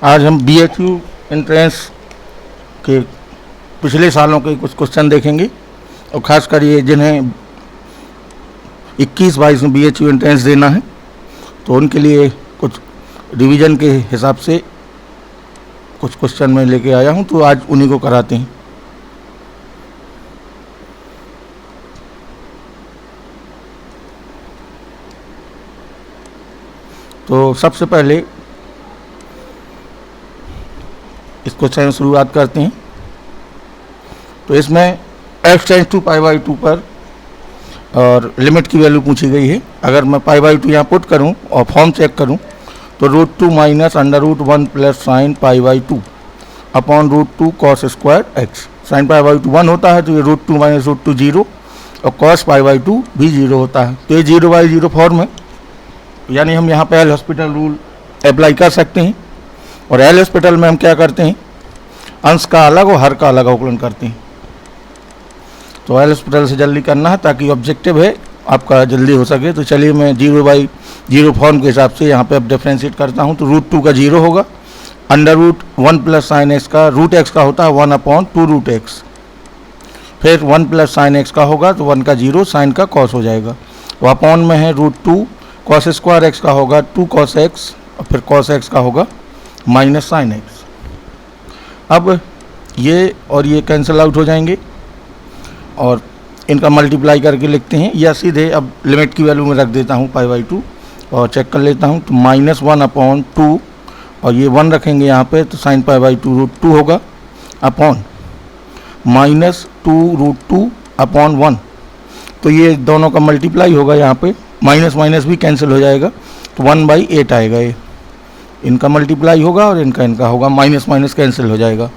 आज हम BHU entrance के पिछले सालों के कुछ क्वेश्चन देखेंगे और ख़ासकर ये जिन्हें 21-22 में BHU एंट्रेंस देना है तो उनके लिए कुछ रिवीजन के हिसाब से कुछ क्वेश्चन मैं लेके आया हूँ, तो आज उन्हीं को कराते हैं। तो सबसे पहले इस क्वेश्चन से शुरुआत करते हैं। तो इसमें f टेंड्स टू π/2 पर और लिमिट की वैल्यू पूछी गई है। अगर मैं π/2 यहाँ पुट करूँ और फॉर्म चेक करूँ तो √2 minus √1 plus sine π/2 upon √2 cos square x। Sine π/2 1 होता है तो ये √2 माइनस √2 0 और cos π/2 भी 0 होता है, तो ये 0/0 फॉर्म है। यानी हम यहाँ पे एल हॉस्पिटल रूल अप्लाई कर सकते हैं और एल हॉस्पिटल में हम क्या करते हैं, अंश का अलग और हर का अलग अवकलन करते हैं। तो एल हॉस्पिटल से जल्दी करना है ताकि ऑब्जेक्टिव है आपका जल्दी हो सके। तो चलिए मैं 0/0 फॉर्म के हिसाब से यहाँ पे अब डिफ्रेंशिएट करता हूँ। तो √2 का 0 होगा, √1 प्लस साइन एक्स का √x का होता है 1/2√x, फिर 1 प्लस साइन एक्स का होगा तो 1 का 0 साइन का कॉस हो जाएगा। तो अपॉन में है √2 cos स्क्वायर x का होगा 2 cos x और फिर cos x का होगा माइनस साइन एक्स। अब ये और ये कैंसिल आउट हो जाएंगे और इनका मल्टीप्लाई करके लिखते हैं, या सीधे अब लिमिट की वैल्यू में रख देता हूँ π/2 और चेक कर लेता हूँ। तो -1/2 और ये 1 रखेंगे यहाँ पे तो साइन π/2 √2 होगा अपॉन -2√2/1। तो ये दोनों का मल्टीप्लाई होगा, यहाँ पे माइनस माइनस भी कैंसिल हो जाएगा तो 1/8 आएगा। ये इनका मल्टीप्लाई होगा और इनका होगा, माइनस माइनस कैंसिल हो जाएगा।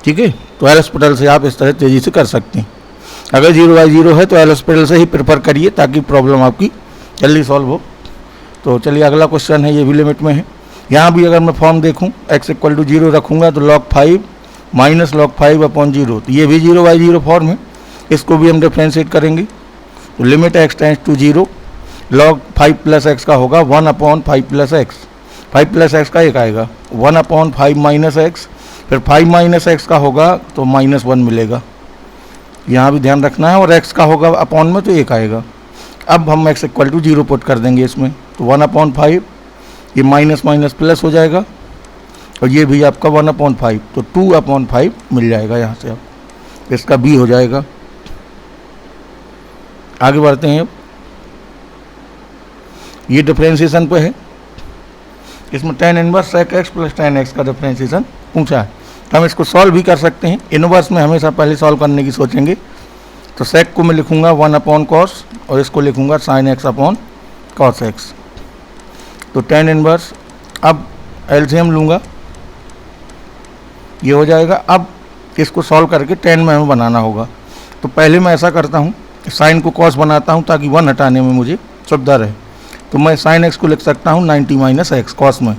ठीक है, तो एल हॉस्पिटल से आप इस तरह तेज़ी से कर सकते हैं। अगर 0/0 है तो एल हॉस्पिटल से ही प्रेफर करिए ताकि प्रॉब्लम आपकी जल्दी सॉल्व हो। तो चलिए अगला क्वेश्चन है, ये भी लिमिट में है। यहाँ भी अगर मैं फॉर्म देखूँ x = 0 रखूँगा तो log 5 माइनस log 5/0, तो ये भी 0/0 फॉर्म है। इसको भी हम डिफ्रेंशिएट करेंगे तो limit x tends to 0 log 5 plus x का होगा 1/5 प्लस x। 5 प्लस x का एक आएगा 1/5 माइनस x, फिर 5 माइनस x का होगा तो -1 मिलेगा, यहाँ भी ध्यान रखना है। और x का होगा अपॉन में तो 1 आएगा। अब हम x = 0 पुट कर देंगे इसमें, तो 1/5 ये माइनस माइनस प्लस हो जाएगा और ये भी आपका 1/5 तो 2/5 मिल जाएगा यहाँ से। अब इसका b हो जाएगा। आगे बढ़ते हैं, ये डिफ्रेंशिएशन पे है। इसमें tan inverse sec x plus tan x का डिफ्रेंशिएशन पूछा है। हम इसको सॉल्व भी कर सकते हैं। इनवर्स में हमेशा पहले सॉल्व करने की सोचेंगे। तो sec को मैं लिखूंगा 1/cos और इसको लिखूंगा sin x/cos x। तो tan इनवर्स, अब एलसीएम लूँगा, ये हो जाएगा। अब इसको सॉल्व करके tan में हमें बनाना होगा। तो पहले मैं ऐसा करता हूँ, साइन को cos बनाता हूँ ताकि 1 हटाने में मुझे सुविधा रहे। तो मैं sin x को लिख सकता हूँ 90 - x cos में,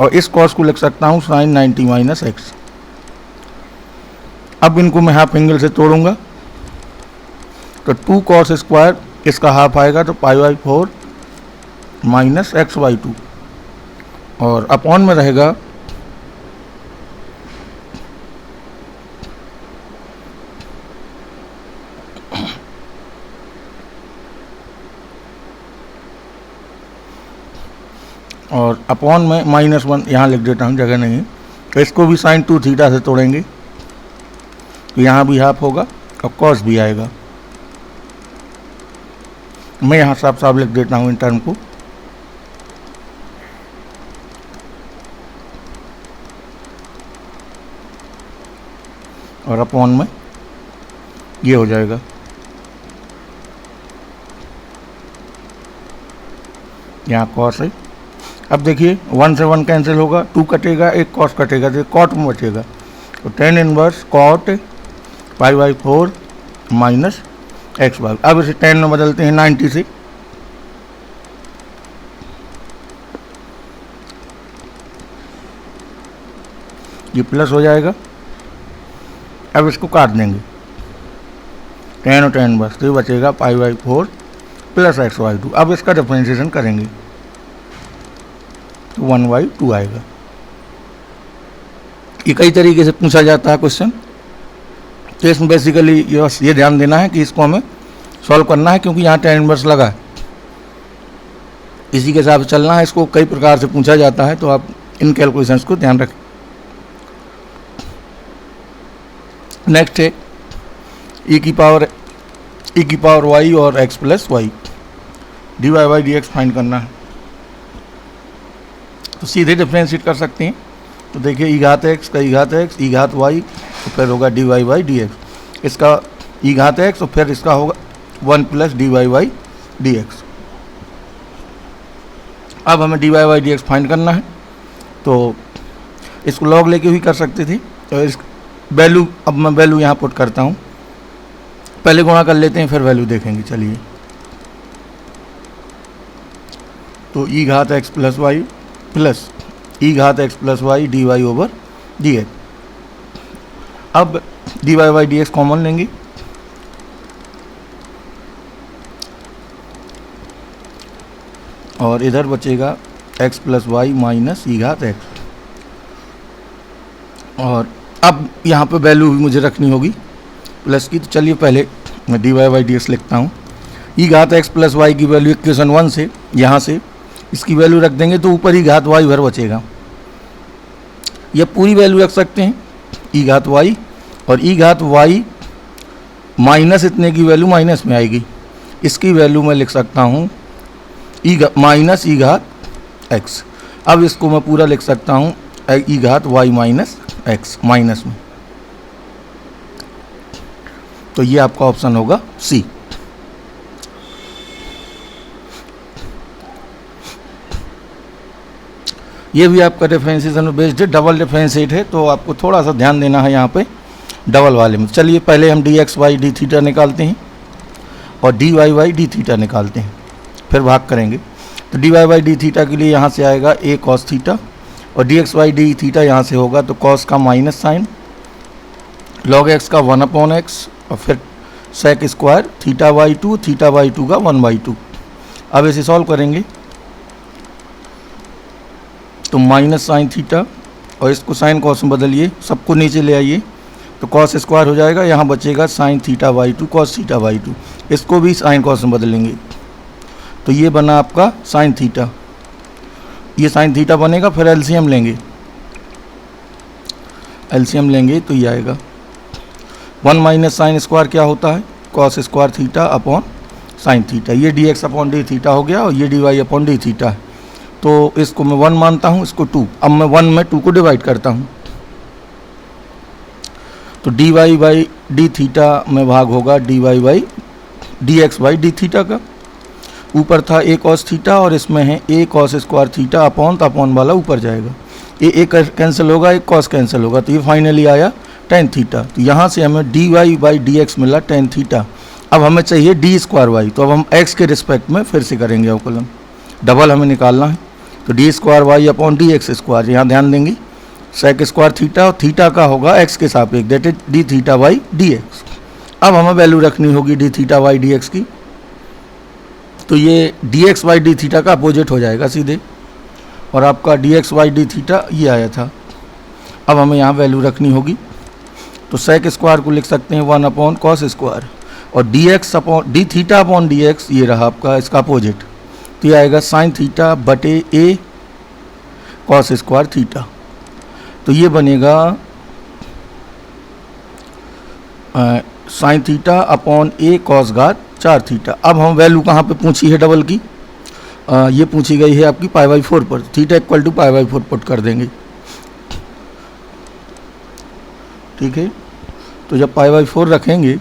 और इस cos को लिख सकता हूँ sin 90 - x। अब इनको मैं हाफ एंगल से तोड़ूंगा तो 2 cos स्क्वायर इसका हाफ आएगा तो π/4 माइनस x/2 और अपॉन में रहेगा और अपॉन में -1 यहाँ लिख देता हूँ, जगह नहीं। तो इसको भी sin 2θ से तोड़ेंगे तो यहाँ भी हाफ होगा और cos भी आएगा। मैं यहाँ साफ साफ लिख देता हूँ इन टर्म को। और अपॉन में ये हो जाएगा। यहाँ cos है। अब देखिए 1 से 1 कैंसिल होगा, 2 कटेगा, एक cos कटेगा तो कॉट में बचेगा। तो tan inverse cot π/4 minus x/। अब इसे tan में बदलते हैं 90 से। ये प्लस हो जाएगा। अब इसको काट देंगे tan और tan इनवर्स, तो ये बचेगा π/4 प्लस x/2। अब इसका डिफरेंशिएशन करेंगे तो 1/2 आएगा। ये कई तरीके से पूछा जाता है क्वेश्चन। तो इसमें बेसिकली ये ध्यान देना है कि इसको हमें सॉल्व करना है, क्योंकि यहाँ tan इनवर्स लगा है, इसी के हिसाब से चलना है। इसको कई प्रकार से पूछा जाता है, तो आप इन कैलकुलेशंस को ध्यान रखें। नेक्स्ट है e की पावर y और x plus y dy by d x find करना है। तो सीधे डिफ्रेंशिएट कर सकते हैं। तो देखिए ई घात x का ई घात x, ई घात y, तो फिर होगा dy बाई डी एक्स, इसका ई घात x और फिर इसका होगा 1 plus dy by d x. अब हमें dy by d x find करना है, तो इसको लॉग लेके भी कर सकते थे। तो इस वैल्यू, अब मैं वैल्यू यहाँ पुट करता हूँ, पहले गुणा कर लेते हैं फिर वैल्यू देखेंगे। चलिए, तो ई घात x plus y plus e घात x plus y d y over d x. अब d y by d x common लेंगे, और इधर बचेगा x plus y minus e घात x। और अब यहाँ पे वैल्यू भी मुझे रखनी होगी प्लस की। तो चलिए पहले मैं d y by d x लिखता हूँ। ई घात x प्लस वाई की वैल्यू इक्वेशन 1 से, यहाँ से इसकी वैल्यू रख देंगे तो ऊपर ई घात y भर बचेगा। यह पूरी वैल्यू रख सकते हैं ई घात y, और ई घात y माइनस इतने की वैल्यू माइनस में आएगी, इसकी वैल्यू मैं लिख सकता हूँ माइनस ई घात x। अब इसको मैं पूरा लिख सकता हूँ ई घात y माइनस x माइनस में। तो ये आपका ऑप्शन होगा सी। ये भी आपका डिफरेंशिएशन में बेस्ड है, डबल डिफरेंशिएट है, तो आपको थोड़ा सा ध्यान देना है यहाँ पे डबल वाले में। चलिए पहले हम d x y d theta निकालते हैं और d y y d theta निकालते हैं, फिर भाग करेंगे। तो d y by d theta के लिए यहाँ से आएगा ए कॉस थीटा, और d x y d theta यहाँ से होगा तो कॉस का माइनस साइन, लॉग एक्स का 1/x, और फिर sec square theta by two का 1/2। अब इसे सॉल्व करेंगे तो माइनस साइन थीटा, और इसको साइन कॉस में बदलिए, सबको नीचे ले आइए, तो कॉस स्क्वायर हो जाएगा। यहाँ बचेगा sine theta by to cos theta by to, इसको भी साइन कॉस में बदलेंगे तो ये बना आपका साइन थीटा। ये साइन थीटा बनेगा, फिर एलसीएम लेंगे, एलसीएम लेंगे तो ये आएगा 1 माइनस साइन स्क्वायर क्या होता है, cos square theta upon sine theta. ये d x upon d theta हो गया, और ये d y upon d theta है। तो इसको मैं 1 मानता हूँ, इसको 2। अब मैं 1 में 2 को डिवाइड करता हूँ, तो d y by d theta में भाग होगा d y by d x by d theta का। ऊपर था ए कॉस थीटा, और इसमें है a cos square theta upon, तो अपॉन वाला ऊपर जाएगा, ए कैंसिल होगा, एक कॉस कैंसिल होगा, तो ये फाइनली आया टेन थीटा। तो यहाँ से हमें d y by d x मिला टेन थीटा। अब हमें चाहिए डी स्क्वायर वाई, तो अब हम एक्स के रिस्पेक्ट में फिर से करेंगे अवकलन, डबल हमें निकालना है। तो d square y upon d x square, यहाँ ध्यान देंगे सेक स्क्वायर थीटा, और थीटा का होगा एक्स के सापेक्ष, that is d theta by d x. अब हमें वैल्यू रखनी होगी d theta by d x की, तो ये d x by d theta का अपोजिट हो जाएगा सीधे, और आपका d x by d theta ये आया था। अब हमें यहाँ वैल्यू रखनी होगी, तो सेक स्क्वायर को लिख सकते हैं 1 अपॉन कॉस स्क्वायर, और d x upon d theta upon d x ये रहा आपका इसका अपोजिट, तो ये आएगा साइन थीटा बटे ए कॉस स्क्वायर थीटा। तो ये बनेगा साइन थीटा अपॉन ए कॉस घात 4 थीटा। अब हम वैल्यू कहाँ पे पूछी है डबल की, ये पूछी गई है आपकी π/4 पर, थीटा इक्वल टू π/4 पुट कर देंगे, ठीक है। तो जब π/4 रखेंगे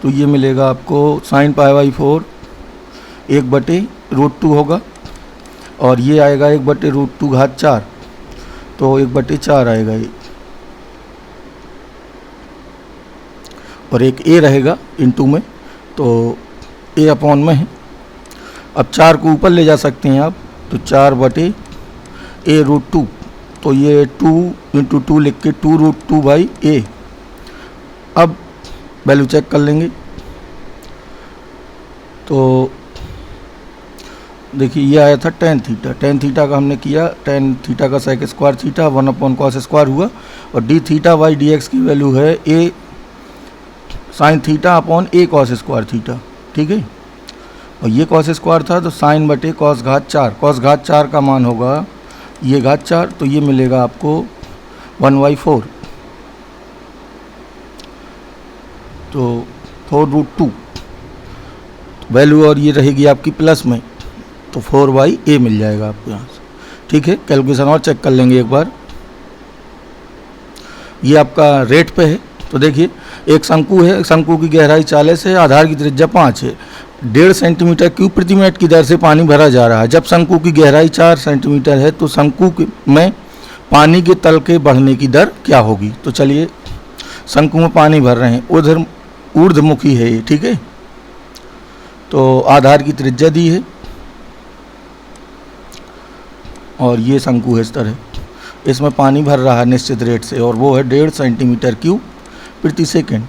तो ये मिलेगा आपको साइन π/4 1/√2 होगा, और ये आएगा 1/√2 घात 4, तो 1/4 आएगा ये, और एक ए रहेगा इनटू में, तो ए अपॉन में है। अब 4 को ऊपर ले जा सकते हैं आप, तो 4/√2, तो ये 2 × 2 लिख के 2√2/a। अब वैल्यू चेक कर लेंगे, तो देखिए ये आया था टेन थीटा का हमने किया, टेन थीटा का सेक स्क्वायर थीटा 1/cos² हुआ, और D theta by d x की वैल्यू है ए साइन थीटा अपॉन ए cos² थीटा, ठीक है। और ये cos² था तो साइन बटे cos⁴ का मान होगा ये घात 4, तो ये मिलेगा आपको 1/4, तो 4√2 वैल्यू, और ये रहेगी आपकी प्लस में, तो 4/a मिल जाएगा आपको यहाँ से, ठीक है। कैलकुलेशन और चेक कर लेंगे एक बार। ये आपका रेट पे है, तो देखिए एक शंकु है, शंकु की गहराई 40 है, आधार की त्रिज्या 5 है, 1.5 सेंटीमीटर क्यूब प्रति मिनट की दर से पानी भरा जा रहा है। जब शंकु की गहराई 4 सेंटीमीटर है तो शंकु में पानी के तल के बढ़ने की दर क्या होगी। तो चलिए शंकु में पानी भर रहे हैं, उधर ऊर्ध्वमुखी है ये, ठीक है। तो आधार की त्रिज्या दी है और ये शंकु है इस तरह, इसमें पानी भर रहा है निश्चित रेट से, और वो है 1.5 सेंटीमीटर क्यूब प्रति सेकंड,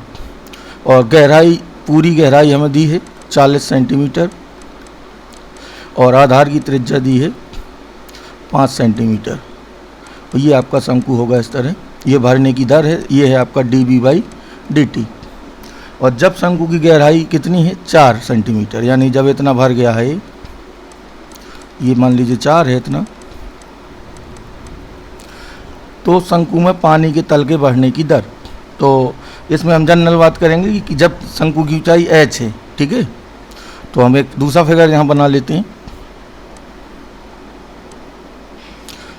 और गहराई पूरी गहराई हमें दी है 40 सेंटीमीटर, और आधार की त्रिज्या दी है 5 सेंटीमीटर। तो ये आपका शंकु होगा इस तरह, ये भरने की दर है, ये है आपका dB/dt। और जब शंकु की गहराई कितनी है 4 सेंटीमीटर, यानी जब इतना भर गया है, ये मान लीजिए 4 है इतना, तो शंकु में पानी के तल के बढ़ने की दर। तो इसमें हम जनरल बात करेंगे कि जब शंकु की ऊंचाई h है, ठीक है। तो हम एक दूसरा फिगर यहाँ बना लेते हैं,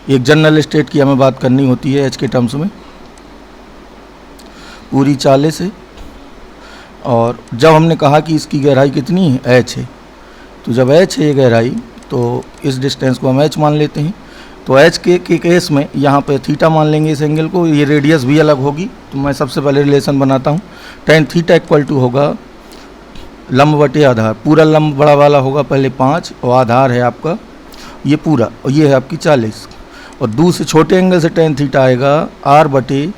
एक जनरल स्टेट की हमें बात करनी होती है h के टर्म्स में। पूरी 40 है, और जब हमने कहा कि इसकी गहराई कितनी है h है, तो जब h है ये गहराई, तो इस डिस्टेंस को हम h मान लेते हैं। तो h के केस में यहाँ पे थीटा मान लेंगे इस एंगल को, ये रेडियस भी अलग होगी। तो मैं सबसे पहले रिलेशन बनाता हूँ, tan थीटा इक्वल टू होगा लंब बटे आधार, पूरा लंब बड़ा वाला होगा पहले 5, और आधार है आपका ये पूरा, और ये है आपकी 40, और दूसरे छोटे एंगल से tan थीटा आएगा r बटे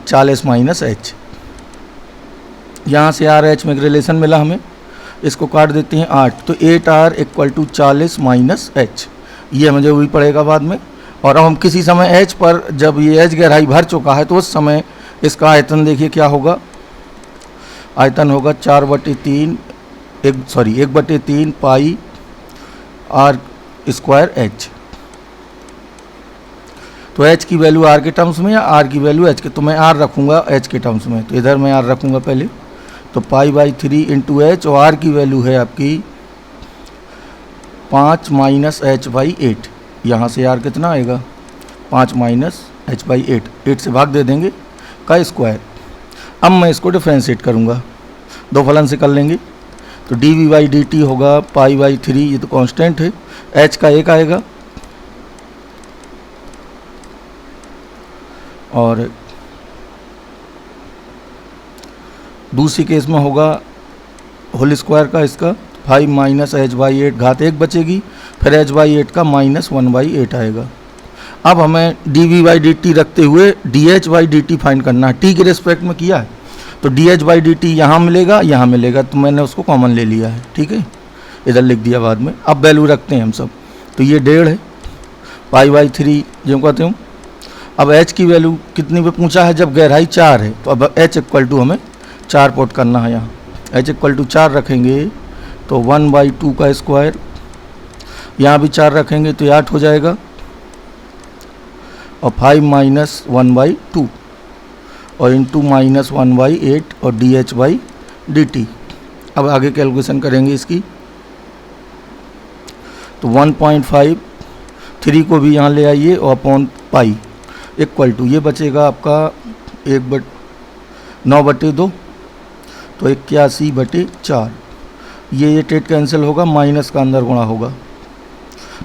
40 माइनस h। यहाँ से आर एच में एक रिलेशन मिला हमें, इसको काट देते हैं 8, तो 8r equal to 40 minus h, ये हमें जो भी पड़ेगा बाद में। और अब हम किसी समय h पर, जब ये h गहराई भर चुका है, तो उस समय इसका आयतन देखिए क्या होगा, आयतन होगा 4/3 1/3 पाई r² h। तो h की वैल्यू r के टर्म्स में या r की वैल्यू h के, तो मैं r रखूँगा h के टर्म्स में, तो इधर मैं r रखूँगा पहले, तो π/3 इंटू h, और r की वैल्यू है आपकी 5 माइनस h/8। यहाँ से r कितना आएगा 5 माइनस h/8, 8 से भाग दे देंगे का स्क्वायर। अब मैं इसको डिफ्रेंशिएट करूँगा, दो फलन से कर लेंगे, तो dV/dt होगा π/3, ये तो कांस्टेंट है, h का 1 आएगा, और दूसरी केस में होगा होल स्क्वायर का इसका 5 माइनस h/8 घात 1 बचेगी, फिर h/8 का -1/8 आएगा। अब हमें dV/dt रखते हुए dH/dt फाइंड करना है, t के रिस्पेक्ट में किया है, तो dH/dt यहाँ मिलेगा, यहाँ मिलेगा, तो मैंने उसको कॉमन ले लिया है, ठीक है, इधर लिख दिया बाद में। अब वैल्यू रखते हैं हम सब, तो ये 1.5 है, π/3 जो कहते हूँ। अब h की वैल्यू कितनी पे पूछा है, जब गहराई 4 है, तो अब h इक्वल टू हमें 4 पुट करना है, यहाँ h इक्वल टू 4 रखेंगे तो 1/2 का स्क्वायर, यहाँ भी 4 रखेंगे तो 8 हो जाएगा, और 5 माइनस 1/2 और इंटू -1/8 और dH/dt। अब आगे कैलकुलेशन करेंगे इसकी, तो 1.5, 3 को भी यहाँ ले आइए, और अपॉन पाई इक्वल टू ये बचेगा आपका 9/2, तो 81/4। ये टेट कैंसिल होगा, माइनस का अंदर गुणा होगा।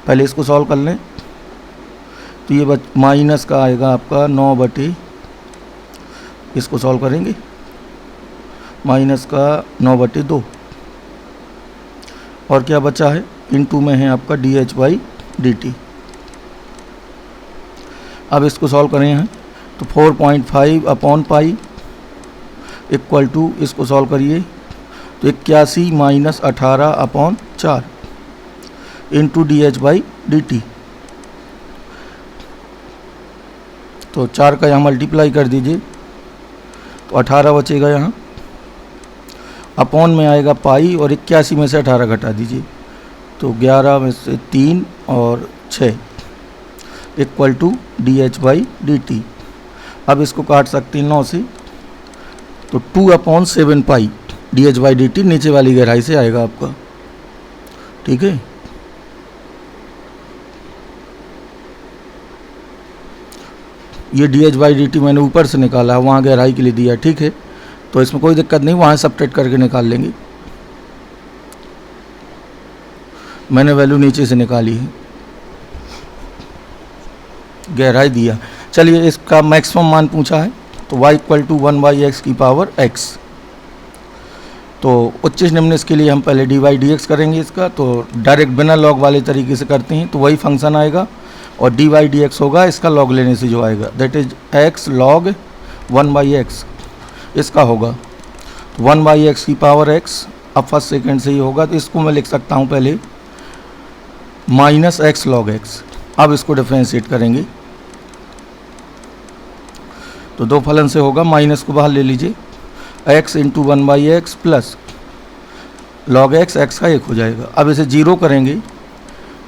पहले इसको सॉल्व कर लें, तो ये माइनस का आएगा आपका 9/, इसको सॉल्व करेंगे, माइनस का 9/2, और क्या बचा है, इनटू में है आपका dH/dt। अब इसको सॉल्व करें हैं, तो 4.5 अपॉन पाई इक्वल टू, इसको सॉल्व करिए तो 81 minus 18 upon 4, into D h by d t. तो 4 का यहाँ मल्टीप्लाई कर दीजिए तो 18 बचेगा यहाँ, अपॉन में आएगा पाई और 81 में से 18 घटा दीजिए तो 11 में से 3 और 6 equal to d h by d t. अब इसको काट सकते हैं 9 से, तो 2/7 pi d h by d t नीचे वाली गहराई से आएगा आपका। ठीक है, ये d h by d t मैंने ऊपर से निकाला है, वहाँ गहराई के लिए दिया। ठीक है, तो इसमें कोई दिक्कत नहीं, वहाँ सब्ट्रैक्ट करके निकाल लेंगे। मैंने वैल्यू नीचे से निकाली है, गहराई दिया। चलिए, इसका मैक्सिमम मान पूछा है तो y इक्वल टू 1/x की पावर x। तो उच्च निम्न के लिए हम पहले dy dx करेंगे इसका, तो डायरेक्ट बिना लॉग वाले तरीके से करते हैं तो वही फंक्शन आएगा और dy dx होगा इसका लॉग लेने से जो आएगा, that is x log 1/x इसका होगा। तो 1/x की पावर x, अब फर्स्ट सेकेंड से ही होगा तो इसको मैं लिख सकता हूँ पहले माइनस x log x। अब इसको डिफरेंशिएट करेंगे तो दो फलन से होगा, माइनस को बाहर ले लीजिए, x into 1/x plus log x, x का 1 हो जाएगा। अब इसे 0 करेंगे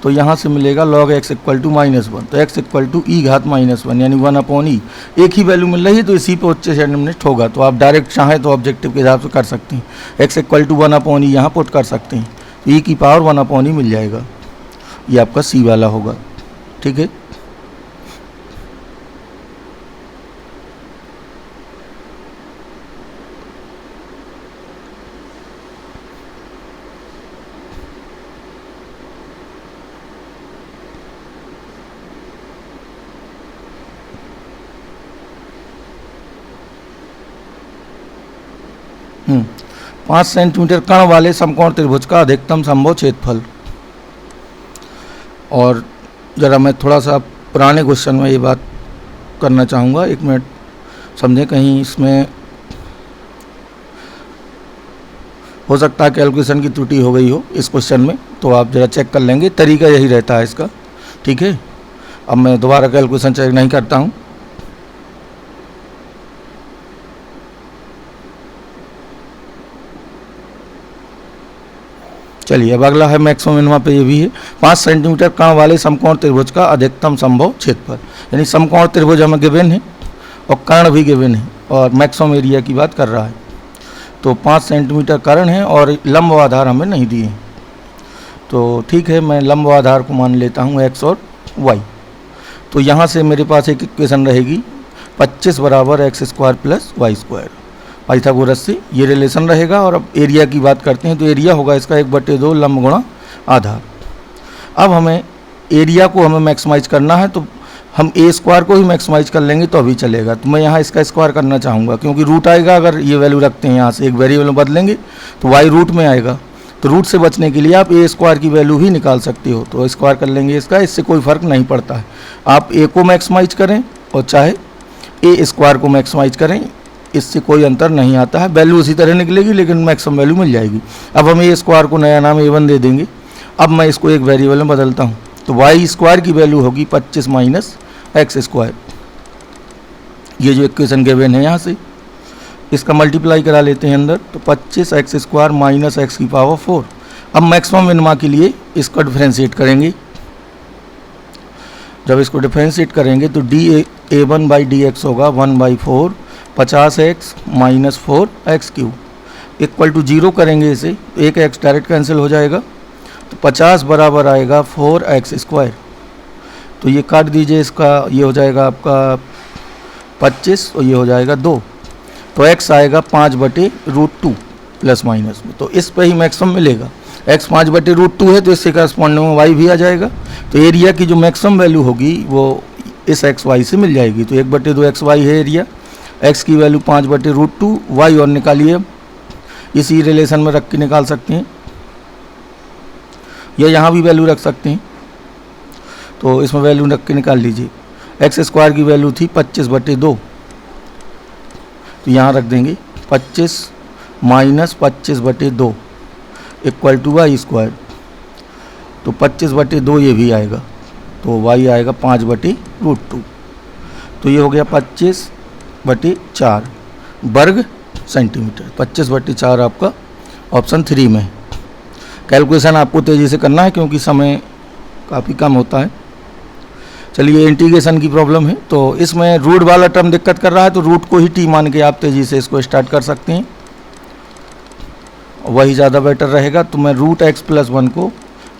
तो यहाँ से मिलेगा log x इक्वल टू -1, तो x इक्वल टू e घात -1 यानी 1/e। एक ही वैल्यू मिल रही है तो इसी पे उच्च निम्नलिखित होगा, तो आप डायरेक्ट चाहें तो ऑब्जेक्टिव के हिसाब से कर सकते हैं। x इक्वल टू 1/e यहाँ पुट कर सकते हैं, e की पावर 1/e मिल जाएगा, ये आपका c वाला होगा। ठीक है, हम्म 5 सेंटीमीटर कण वाले समकोण त्रिभुज का अधिकतम संभव क्षेत्रफल। और ज़रा मैं थोड़ा सा पुराने क्वेश्चन में ये बात करना चाहूँगा, 1 मिनट समझें, कहीं इसमें हो सकता है कैलकुलेशन की त्रुटि हो गई हो इस क्वेश्चन में, तो आप ज़रा चेक कर लेंगे, तरीका यही रहता है इसका। ठीक है, अब मैं दोबारा कैलकुलेशन चेक नहीं करता हूँ। चलिए, अब अगला है मैक्सिमम मिनिमम पे, ये भी है 5 सेंटीमीटर कण वाले समकोण त्रिभुज का अधिकतम संभव क्षेत्रफल। यानी समकोण त्रिभुज हमें गिवन है और कर्ण भी गिवन है और मैक्सिमम एरिया की बात कर रहा है। तो 5 सेंटीमीटर कर्ण है और लंब आधार हमें नहीं दिए हैं, तो ठीक है मैं लंब आधार को मान लेता हूँ x और y। तो यहाँ से मेरे पास एक इक्वेशन रहेगी 25 बराबर x² प्लस y², पाइथागोरस से ये रिलेशन रहेगा। और अब एरिया की बात करते हैं तो एरिया होगा इसका 1/2 लंब गुणा आधार। अब हमें एरिया को हमें मैक्सिमाइज करना है तो हम a² को ही मैक्सिमाइज कर लेंगे तो अभी चलेगा। तो मैं यहाँ इसका स्क्वायर करना चाहूँगा क्योंकि रूट आएगा, अगर ये वैल्यू रखते हैं यहाँ से एक वेरिएबल में बदलेंगे तो y रूट में आएगा, तो रूट से बचने के लिए आप a² की वैल्यू ही निकाल सकते हो, तो स्क्वायर कर लेंगे इसका, इससे कोई फ़र्क नहीं पड़ता है। आप a को मैक्सिमाइज करें और चाहे a² को मैक्सिमाइज करें, इससे कोई अंतर नहीं आता है, वैल्यू उसी तरह निकलेगी लेकिन मैक्सिमम वैल्यू मिल जाएगी। अब हम a² को नया नाम a1 दे देंगे। अब मैं इसको एक वेरिएबल में बदलता हूँ तो y² की वैल्यू होगी 25 माइनस x²। ये जो इक्वेशन गिवन है यहाँ से इसका मल्टीप्लाई करा लेते हैं अंदर, तो 25x² माइनस x की पावर 4। अब मैक्सिमम मिनिमा के लिए इसको डिफ्रेंशिएट करेंगे। जब इसको डिफ्रेंशिएट करेंगे तो a1/dx होगा 1/4 50x minus 4x³ equal to 0 करेंगे इसे, तो एक x डायरेक्ट कैंसिल हो जाएगा, तो 50 बराबर आएगा 4x²। तो ये काट दीजिए, इसका ये हो जाएगा आपका 25 और ये हो जाएगा 2, तो x आएगा 5/√2 प्लस माइनस में, तो इस पे ही मैक्सिमम मिलेगा। x 5/√2 है तो इससे करस्पॉन्डिंग में y भी आ जाएगा, तो एरिया की जो मैक्सिमम वैल्यू होगी वो इस xy से मिल जाएगी। तो 1/2xy है एरिया, x की वैल्यू 5/√2, y और निकालिए, इसी रिलेशन में रख के निकाल सकते हैं या यहाँ भी वैल्यू रख सकते हैं, तो इसमें वैल्यू रख के निकाल लीजिए। x² की वैल्यू थी 25/2, तो यहाँ रख देंगे 25 माइनस 25/2 इक्वल टू y²। तो 25/2 ये भी आएगा, तो y आएगा 5/√2। तो ये हो गया 25/4 वर्ग सेंटीमीटर। 25/4 आपका ऑप्शन 3 में। कैलकुलेशन आपको तेज़ी से करना है क्योंकि समय काफ़ी कम होता है। चलिए इंटीग्रेशन की प्रॉब्लम है, तो इसमें रूट वाला टर्म दिक्कत कर रहा है, तो रूट को ही टी मान के आप तेज़ी से इसको स्टार्ट कर सकते हैं, वही ज़्यादा बेटर रहेगा। तो मैं √x+1 को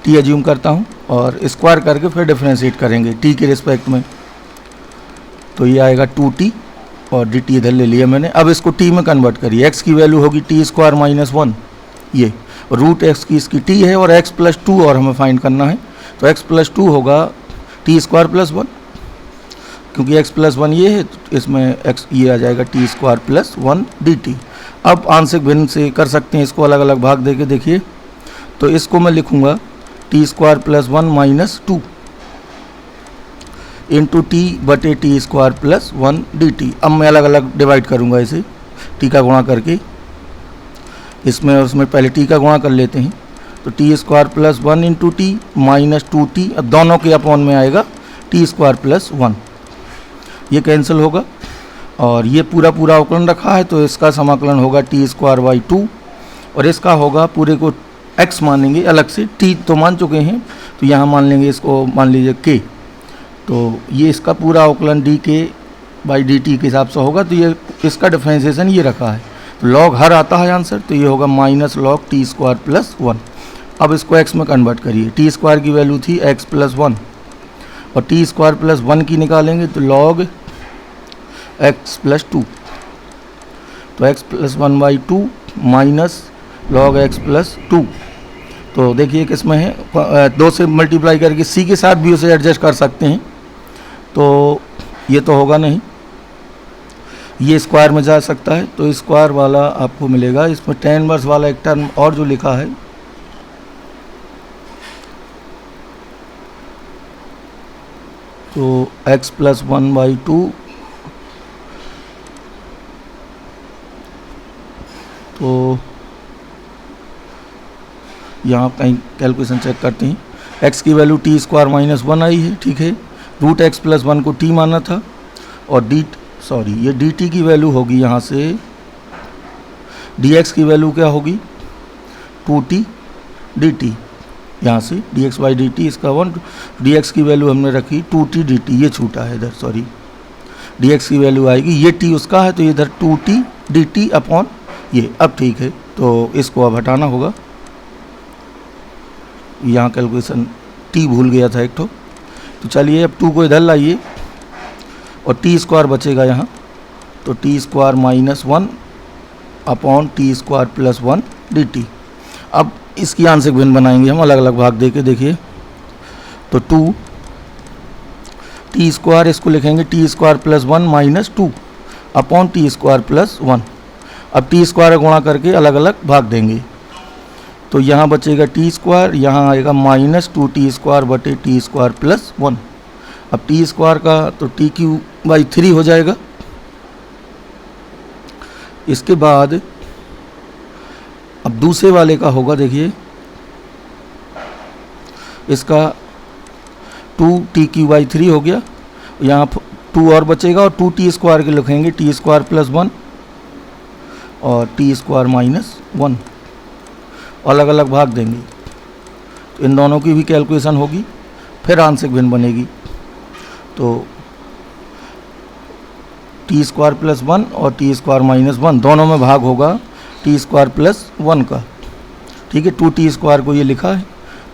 टी एज्यूम करता हूँ और स्क्वायर करके फिर डिफ्रेंशिएट करेंगे टी के रिस्पेक्ट में। तो ये आएगा 2t और dt इधर ले लिया मैंने। अब इसको t में कन्वर्ट करिए। x की वैल्यू होगी t² -1, ये √x की इसकी t है और x+2 और हमें फाइंड करना है, तो x+2 होगा t² +1, क्योंकि x+1 ये है, तो इसमें x ये आ जाएगा t² +1 dt। अब आंशिक भिन्न से कर सकते हैं, इसको अलग अलग भाग देके देखिए। तो इसको मैं लिखूँगा t² +1 -2 इंटू t/t² +1 dt। अब मैं अलग अलग डिवाइड करूँगा इसे t का गुणा करके, इसमें और उसमें पहले t का गुणा कर लेते हैं। तो t² +1 इंटू t -2t, अब दोनों के अपॉन में आएगा t² +1, ये कैंसिल होगा और ये पूरा पूरा अवकलन रखा है, तो इसका समाकलन होगा t²/2 और इसका होगा, पूरे को x मानेंगे अलग से, t तो मान चुके हैं तो यहाँ मान लेंगे इसको, मान लीजिए k, तो ये इसका पूरा अवकलन dk/dt के हिसाब से होगा। तो ये इसका डिफ्रेंशिएशन ये रखा है, तो log हर आता है आंसर, तो ये होगा -log t² +1। अब इसको x में कन्वर्ट करिए। t² की वैल्यू थी x+1 और t² +1 की निकालेंगे तो log x+2, तो x+1/2 -log x+2। तो देखिए किसमें है, 2 से मल्टीप्लाई करके c के साथ भी उसे एडजस्ट कर सकते हैं, तो ये तो होगा नहीं, ये स्क्वायर में जा सकता है, तो स्क्वायर वाला आपको मिलेगा। इसमें tan इनवर्स वाला एक टर्म और जो लिखा है, तो x+1/2, तो यहाँ कहीं कैलकुलेशन चेक करते हैं। x की वैल्यू t² -1 आई है, ठीक है, √x+1 को t माना था और ये dt की वैल्यू होगी, यहाँ से dx की वैल्यू क्या होगी 2t dt, यहाँ से dx/dt इसका 1, dx की वैल्यू हमने रखी 2t dt, ये छूटा है इधर, सॉरी, dx की वैल्यू आएगी, ये t उसका है, तो इधर 2t dt अपॉन ये। अब ठीक है, तो इसको अब हटाना होगा, यहाँ कैलकुलेशन t भूल गया था एक तो चलिए अब 2 को इधर लाइए और t² बचेगा यहाँ, तो t² -1 अपॉन t² +1 dt। अब इसकी आंशिक भिन्न बनाएंगे हम अलग अलग भाग देके, देखिए, तो 2 t², इसको लिखेंगे t² +1 -2 अपॉन t² +1। अब t² गुणा करके अलग अलग भाग देंगे, तो यहाँ बचेगा t², यहाँ आएगा -2t²/t² +1। अब t² का तो t³/3 हो जाएगा। इसके बाद अब दूसरे वाले का होगा, देखिए, इसका 2t³/3 हो गया, यहाँ 2 और बचेगा और 2t² के लिखेंगे t² +1 और t² -1, अलग अलग भाग देंगे, तो इन दोनों की भी कैलकुलेशन होगी, फिर आंशिक भिन्न बनेगी। तो t² +1 और t² -1 दोनों में भाग होगा t² +1 का, ठीक है, 2t² को ये लिखा है।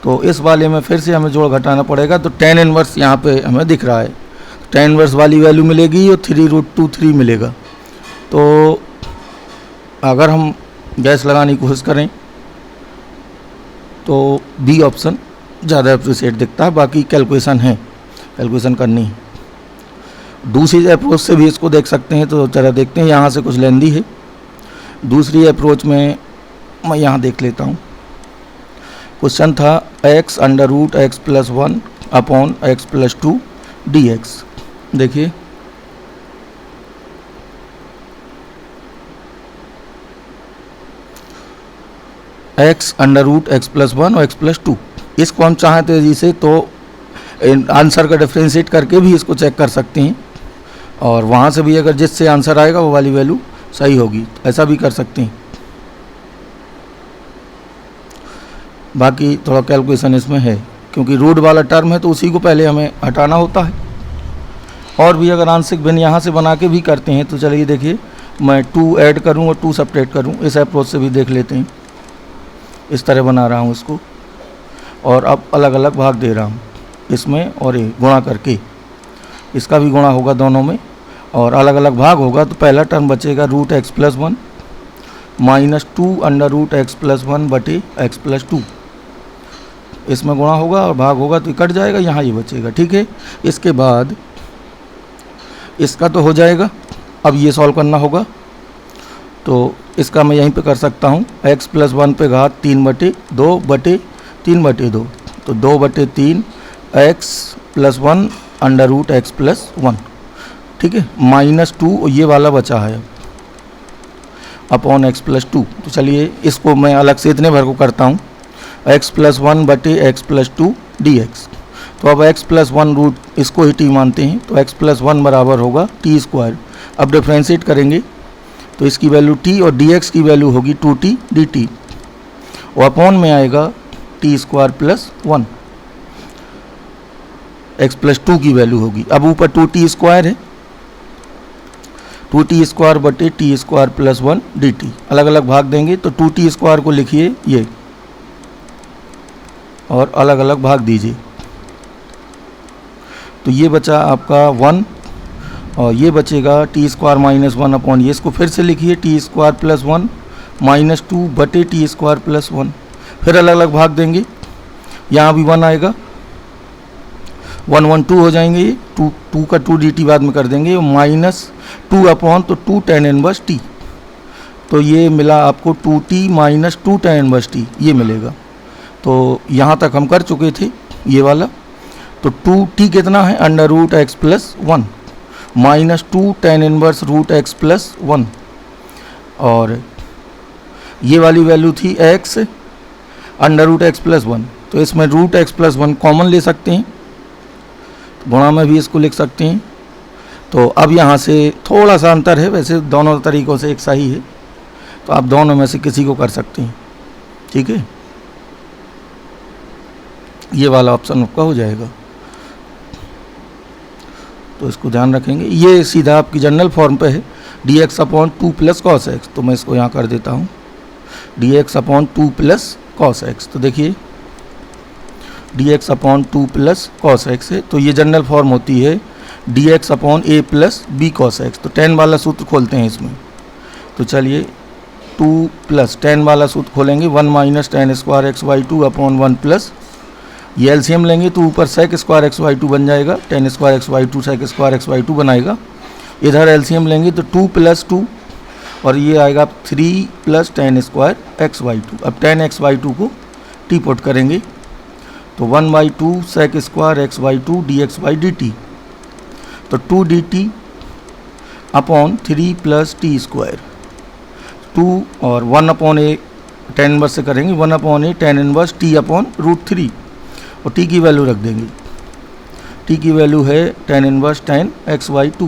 तो इस वाले में फिर से हमें जोड़ घटाना पड़ेगा, तो tan इनवर्स यहाँ पे हमें दिख रहा है, tan इनवर्स वाली वैल्यू मिलेगी और 3√2 मिलेगा। तो अगर हम गैस लगाने की कोशिश करें तो बी ऑप्शन ज़्यादा अप्रिशिएट दिखता है, बाकी कैलकुलेशन है, कैलकुलेशन करनी है। दूसरी अप्रोच से भी इसको देख सकते हैं, तो जरा देखते हैं, यहाँ से कुछ लेंदी है। दूसरी अप्रोच में मैं यहाँ देख लेता हूँ। क्वेश्चन था x√x+1 अपॉन x+2 dx। देखिए, x√x+1 और x+2 इसको हम चाहें तेज़ी से तो आंसर का डिफ्रेंशिएट करके भी इसको चेक कर सकते हैं, और वहाँ से भी अगर जिससे आंसर आएगा वो वाली वैल्यू सही होगी, ऐसा भी कर सकते हैं। बाकी थोड़ा कैलकुलेशन इसमें है, क्योंकि रूट वाला टर्म है तो उसी को पहले हमें हटाना होता है। और भी अगर आंशिक भिन्न यहाँ से बना के भी करते हैं तो चलिए देखिए, मैं 2 ऐड करूँ और 2 सब्ट्रैक्ट करूँ, इस अप्रोच से भी देख लेते हैं। इस तरह बना रहा हूँ इसको, और अब अलग अलग भाग दे रहा हूँ इसमें, और ये गुणा करके इसका भी गुणा होगा दोनों में, और अलग अलग भाग होगा। तो पहला टर्म बचेगा root x plus 1 minus 2 under root x plus 1 बटे एक्स प्लस 2, इसमें गुणा होगा और भाग होगा तो कट जाएगा, यहाँ ये बचेगा। ठीक है, इसके बाद इसका तो हो जाएगा, अब ये सॉल्व करना होगा। तो इसका मैं यहीं पे कर सकता हूँ, x प्लस 1 पे घात 3 बटे 2 बटे 3 बटे 2, तो 2 बटे 3 x plus 1 under root x plus 1। ठीक है, माइनस 2 ये वाला बचा है अपॉन एक्स प्लस 2। तो चलिए इसको मैं अलग से इतने भर को करता हूँ, x प्लस 1 बटे एक्स प्लस 2 dx। तो अब x प्लस 1 रूट इसको ही t मानते हैं, तो x प्लस 1 बराबर होगा t स्क्वायर। अब डिफ्रेंशिएट करेंगे तो इसकी वैल्यू t और dx की वैल्यू होगी 2t dt, और अपॉन में आएगा t square plus 1, x plus 2 की वैल्यू होगी। अब ऊपर 2t स्क्वायर है, 2t स्क्वायर बटे t स्क्वायर प्लस 1 dt, अलग अलग भाग देंगे तो 2t स्क्वायर को लिखिए ये, और अलग अलग भाग दीजिए। तो ये बचा आपका 1, और ये बचेगा टी स्क्वायर माइनस 1 अपॉन ये, इसको फिर से लिखिए टी स्क्वायर प्लस 1 माइनस 2 बटे टी स्क्वायर प्लस 1, फिर अलग अलग भाग देंगे, यहाँ भी 1 आएगा, 1 1 2 हो जाएंगे, ये 2 का 2 dt बाद में कर देंगे, माइनस 2 अपॉन तो 2 tan इनवर्स t, तो ये मिला आपको 2t minus 2 tan inverse t, ये मिलेगा। तो यहाँ तक हम कर चुके थे ये वाला। तो 2t कितना है, under root x plus 1 minus 2 tan inverse root x plus 1, और ये वाली वैल्यू थी x under root x plus 1। तो इसमें रूट एक्स प्लस 1 कॉमन ले सकते हैं, गुणा में भी इसको लिख सकते हैं। तो अब यहाँ से थोड़ा सा अंतर है, वैसे दोनों तरीक़ों से एक सही है, तो आप दोनों में से किसी को कर सकते हैं। ठीक है, ये वाला ऑप्शन आपका हो जाएगा, तो इसको ध्यान रखेंगे। ये सीधा आपकी जनरल फॉर्म पे है, dx upon 2 plus cos x, तो मैं इसको यहाँ कर देता हूँ dx upon 2 plus cos x. तो देखिए dx upon 2 plus cos x है, तो ये जनरल फॉर्म होती है dx upon a plus b cos x. तो 10 वाला सूत्र खोलते हैं इसमें, तो चलिए 2 प्लस 10 वाला सूत्र खोलेंगे, 1 minus ten square x y 2 upon 1 plus, ये एलसीएम लेंगे तो ऊपर सेक स्क्वायर एक्स वाई 2 बन जाएगा, 10 square x y 2 sec square x y 2 बनाएगा। इधर एलसीएम लेंगे तो 2 प्लस 2, और ये आएगा 3 प्लस 10 स्क्वायर एक्स वाई 2। अब 10 एक्स वाई 2 को टी पुट करेंगे, तो 1 by 2 sec square x y 2 d x by d t, तो 2 d t upon 3 plus t square 2, और 1 अपॉन ए 10 इनवर्स से करेंगे, 1 अपॉन ए 10 इनवर्स टी अपॉन रूट 3, और t की वैल्यू रख देंगे। t की वैल्यू है 10 inverse 10 x y 2,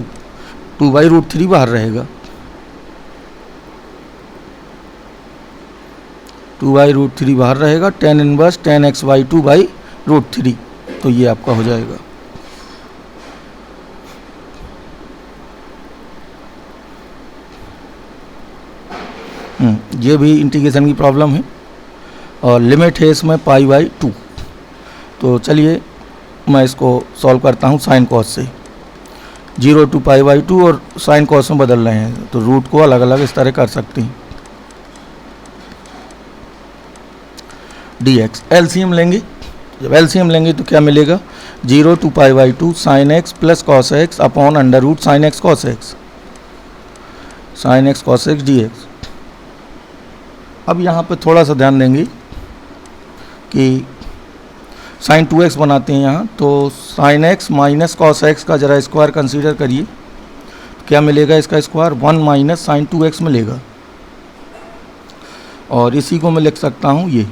2 by root 3 बाहर रहेगा, 2 बाई रूट 3 बाहर रहेगा, 10 inverse 10 x y 2 by root 3, तो ये आपका हो जाएगा। ये भी इंटीग्रेशन की प्रॉब्लम है, और लिमिट है इसमें पाई बाई 2। तो चलिए मैं इसको सॉल्व करता हूँ साइन कॉस से, 0 टू पाई बाई 2 और साइन कॉस में बदल रहे हैं, तो रूट को अलग अलग इस तरह कर सकते हैं। dx एलसीएम लेंगे, जब एलसीएम लेंगे तो क्या मिलेगा, 0 two pi by 2 sine x plus cos x upon under root sine x cos x, sine x cos x dx। अब यहाँ पे थोड़ा सा ध्यान देंगे कि साइन 2x बनाते हैं यहाँ, तो sine x minus cos x का ज़रा स्क्वायर कंसीडर करिए, क्या मिलेगा इसका स्क्वायर, 1 माइनस साइन 2x मिलेगा, और इसी को मैं लिख सकता हूँ ये,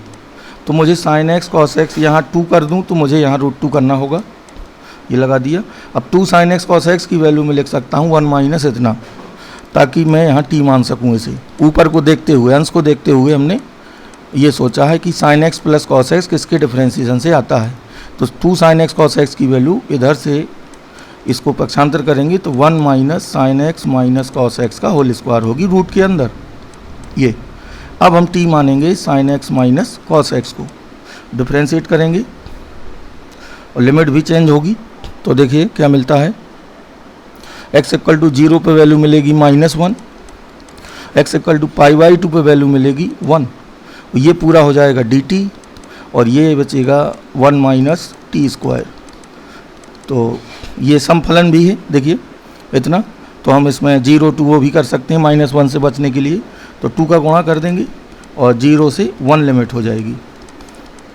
तो मुझे साइन एक्स कॉस एक्स यहाँ 2 कर दूँ तो मुझे यहाँ √2 करना होगा, ये लगा दिया। अब 2 साइन एक्स कॉस एक्स की वैल्यू में लिख सकता हूँ 1 माइनस इतना, ताकि मैं यहाँ t मान सकूँ इसे। ऊपर को देखते हुए, अंश को देखते हुए हमने ये सोचा है कि sign x plus cos x किसके डिफ्रेंसिएशन से आता है। तो 2 साइन एक्स कॉस एक्स की वैल्यू इधर से इसको पक्षांतर करेंगे तो 1 minus sine x minus cos x का होल स्क्वायर होगी रूट के अंदर ये। अब हम t मानेंगे sine x minus cos x को, डिफ्रेंशिएट करेंगे और लिमिट भी चेंज होगी। तो देखिए क्या मिलता है, x इक्वल टू 0 पे वैल्यू मिलेगी -1, x इक्वल टू π/2 पे वैल्यू मिलेगी 1, ये पूरा हो जाएगा dt और ये बचेगा 1 माइनस टी स्क्वायर। तो ये समफलन भी है, देखिए इतना। तो हम इसमें 0 to वो भी कर सकते हैं -1 से बचने के लिए, तो 2 का गुणा कर देंगे और 0 से 1 लिमिट हो जाएगी,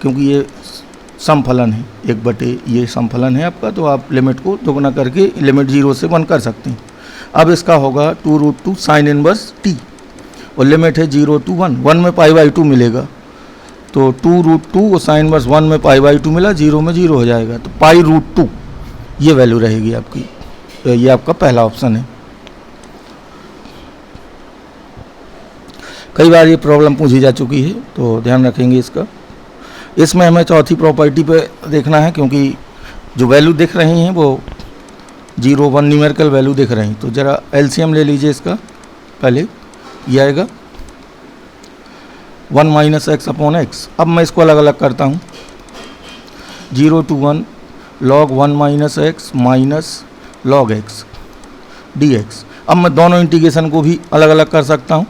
क्योंकि ये समफलन है 1/, ये समफलन है आपका। तो आप लिमिट को दोगुना करके लिमिट 0 से 1 कर सकते हैं। अब इसका होगा 2√2 साइन इनवर्स t और लिमिट है 0 to 1, 1 में π/2 मिलेगा। तो 2√2 और साइन इनवर्स 1 में π/2 मिला, 0 में 0 हो जाएगा, तो π√2 ये वैल्यू रहेगी आपकी। ये आपका पहला ऑप्शन है। कई बार ये प्रॉब्लम पूछी जा चुकी है तो ध्यान रखेंगे इसका। इसमें हमें चौथी प्रॉपर्टी पे देखना है, क्योंकि जो वैल्यू दिख रही हैं वो 0, 1 न्यूमेरिकल वैल्यू दिख रही हैं। तो ज़रा एलसीएम ले लीजिए इसका। पहले ये आएगा 1 माइनस एक्स अपॉन एक्स। अब मैं इसको अलग अलग करता हूँ, 0 to 1 log 1 minus x minus log x dx। अब मैं दोनों इंटीग्रेशन को भी अलग अलग कर सकता हूँ,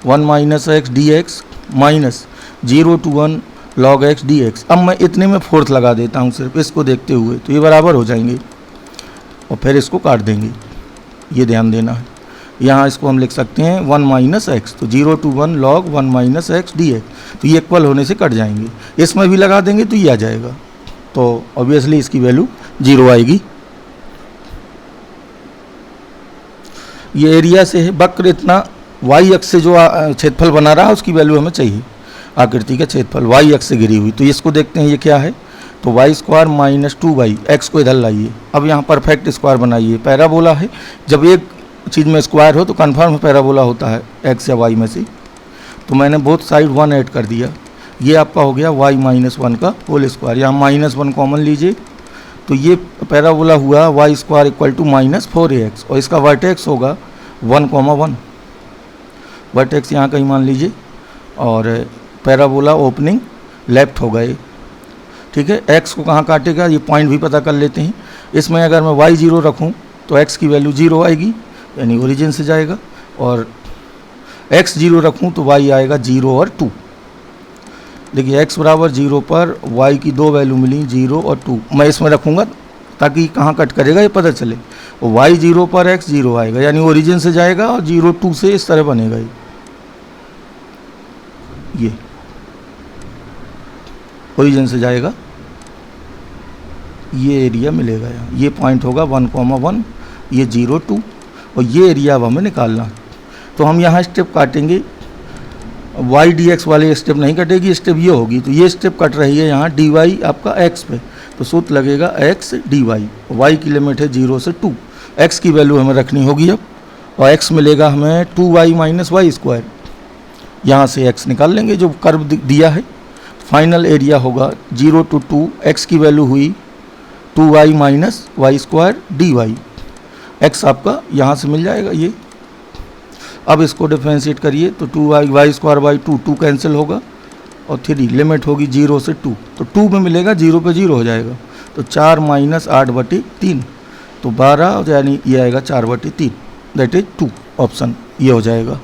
1 minus x dx minus 0 to 1 log x dx। अब मैं इतने में फोर्थ लगा देता हूँ सिर्फ इसको देखते हुए, तो ये बराबर हो जाएंगे और फिर इसको काट देंगे, ये ध्यान देना है। यहाँ इसको हम लिख सकते हैं 1 माइनस एक्स, तो 0 to 1 log 1 minus x dx, तो ये इक्वल होने से कट जाएंगे। इसमें भी लगा देंगे तो ये आ जाएगा, तो ऑब्वियसली इसकी वैल्यू 0 आएगी। ये एरिया से है, वक्र इतना y अक्ष से जो क्षेत्रफल बना रहा है उसकी वैल्यू हमें चाहिए, आकृति का क्षेत्रफल y अक्ष से घिरी हुई। तो इसको देखते हैं ये क्या है, तो y² माइनस 2y, x को इधर लाइए। अब यहाँ परफेक्ट स्क्वायर बनाइए, पैराबोला है, जब एक चीज़ में स्क्वायर हो तो कन्फर्म पैराबोला होता है x या y में से। तो मैंने बोथ साइड 1 ऐड कर दिया, ये आपका हो गया y माइनस 1 का होल स्क्वायर। यहाँ -1 कॉमन लीजिए, तो ये पैराबोला हुआ y² इक्वल टू -4ax और इसका वर्टेक्स होगा 1,1, वर्टेक्स यहाँ कहीं मान लीजिए, और पैराबोला ओपनिंग लेफ्ट होगा ये, ठीक है। x को कहाँ काटेगा ये पॉइंट भी पता कर लेते हैं। इसमें अगर मैं y 0 रखूँ तो x की वैल्यू 0 आएगी, यानी ओरिजिन से जाएगा, और x 0 रखूँ तो y आएगा 0 और 2। देखिए x बराबर 0 पर y की दो वैल्यू मिली 0 और 2, मैं इसमें रखूँगा ताकि कहाँ कट करेगा ये पता चले। और y 0 पर x 0 आएगा, यानी ओरिजिन से जाएगा और 0 2 से इस तरह बनेगा ये ओरिजिन से जाएगा, ये एरिया मिलेगा यहाँ, ये पॉइंट होगा 1,1, ये 0 2, और ये एरिया अब हमें निकालना है। तो हम यहाँ स्टेप काटेंगे, y dx वाले स्टेप नहीं कटेगी, स्टेप ये होगी। तो ये स्टेप कट रही है यहाँ dy आपका x पे, तो सूत्र लगेगा x dy, y की लिमिट है 0 से 2, x की वैल्यू हमें रखनी होगी अब, और x मिलेगा हमें 2y माइनस y², यहाँ से x निकाल लेंगे जो कर्व दिया है। फाइनल एरिया होगा 0 to 2, x की वैल्यू हुई 2y minus y² dy, x आपका यहाँ से मिल जाएगा ये। अब इसको डिफ्रेंशिएट करिए तो 2y² 2 कैंसिल होगा और 3 लिमिट होगी 0 से 2, तो 2 में मिलेगा 0 पे 0 हो जाएगा, तो 4 माइनस 8/3, तो 12, यानी ये आएगा 4/3, दैट इज 2 ऑप्शन ये हो जाएगा।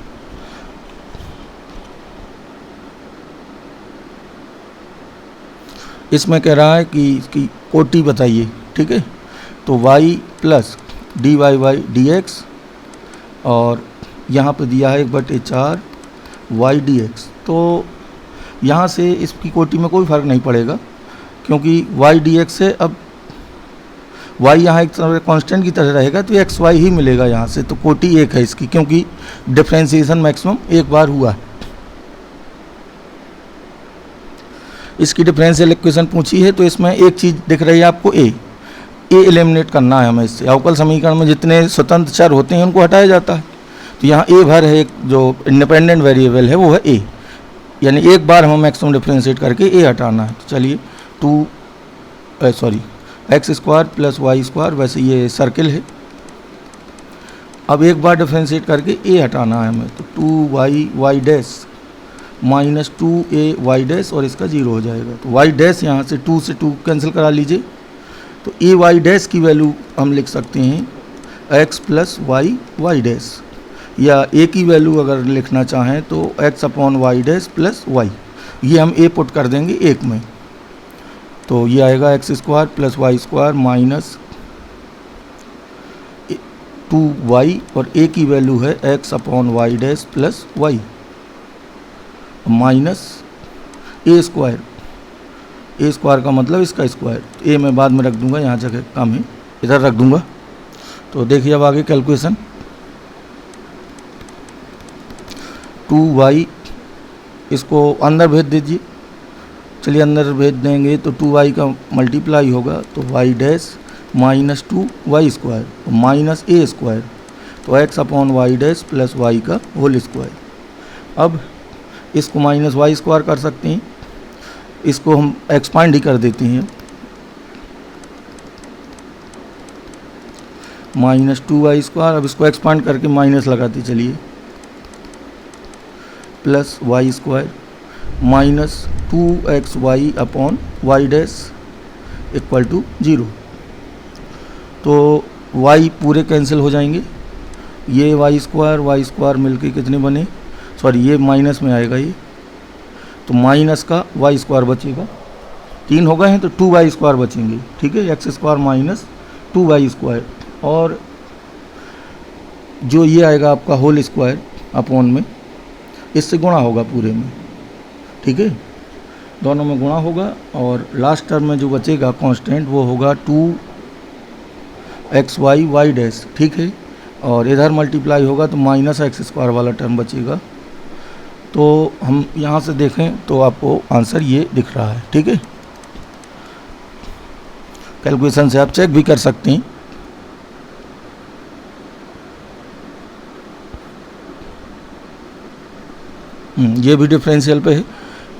इसमें कह रहा है कि इसकी कोटि बताइए, ठीक है। तो y प्लस dy dx, और यहाँ पे दिया है 1/4 y dx। तो यहाँ से इसकी कोटि में कोई फ़र्क नहीं पड़ेगा, क्योंकि y dx से अब y यहाँ एक तरह कांस्टेंट की तरह रहेगा, तो x y ही मिलेगा यहाँ से। तो कोटि एक है इसकी, क्योंकि डिफ्रेंशिएशन मैक्सिमम एक बार हुआ है। इसकी डिफरेंशियल इक्वेशन पूछी है, तो इसमें एक चीज़ दिख रही है आपको ए एलिमिनेट करना है हमें इससे। अवकल समीकरण में जितने स्वतंत्र चर होते हैं उनको हटाया जाता है, तो यहाँ ए भर है, एक जो इंडिपेंडेंट वेरिएबल है वो है ए, यानी एक बार हमें मैक्सिमम डिफ्रेंशिएट करके ए हटाना है। तो चलिए x square plus y square, वैसे ये सर्किल है, अब एक बार डिफ्रेंशिएट करके ए हटाना है हमें, तो 2y y dash minus 2a y dash और इसका 0 हो जाएगा। तो वाई डैश यहाँ से 2 से 2 कैंसिल करा लीजिए, तो ए वाई डैश की वैल्यू हम लिख सकते हैं x plus y y dash, या ए की वैल्यू अगर लिखना चाहें तो x upon y dash plus y, ये हम ए पुट कर देंगे एक में, तो ये आएगा x square plus y square minus 2y, और ए की वैल्यू है x upon y dash plus y minus a square, a square का मतलब इसका स्क्वायर, ए मैं बाद में रख दूंगा, यहाँ जगह कम है इधर रख दूंगा। तो देखिए अब आगे कैलकुलेशन, 2y इसको अंदर भेज दीजिए, चलिए अंदर भेज देंगे तो 2y का मल्टीप्लाई होगा, तो y dash minus 2y square minus a square, तो x upon y dash plus y का होल स्क्वायर। अब इसको माइनस वाई स्क्वायर कर सकते हैं, इसको हम एक्सपांड ही कर देते हैं, माइनस 2y स्क्वायर, अब इसको एक्सपांड करके माइनस लगाते चलिए, plus y square minus 2xy upon y dash equal to 0। तो y पूरे कैंसिल हो जाएंगे, ये वाई स्क्वायर मिलके कितने बने, सॉरी ये माइनस में आएगा ये, तो माइनस का वाई स्क्वायर बचेगा, 3 हो गए हैं तो 2y स्क्वायर बचेंगे, ठीक है, x square minus 2y square, और जो ये आएगा आपका होल स्क्वायर अपॉन में इससे गुणा होगा पूरे में, ठीक है, दोनों में गुणा होगा, और लास्ट टर्म में जो बचेगा कांस्टेंट वो होगा 2xy वाई डैश, ठीक है, और इधर मल्टीप्लाई होगा तो माइनस एक्स स्क्वायर वाला टर्म बचेगा। तो हम यहाँ से देखें तो आपको आंसर ये दिख रहा है, ठीक है, कैलकुलेशन से आप चेक भी कर सकते हैं। ये भी डिफरेंशियल पे है,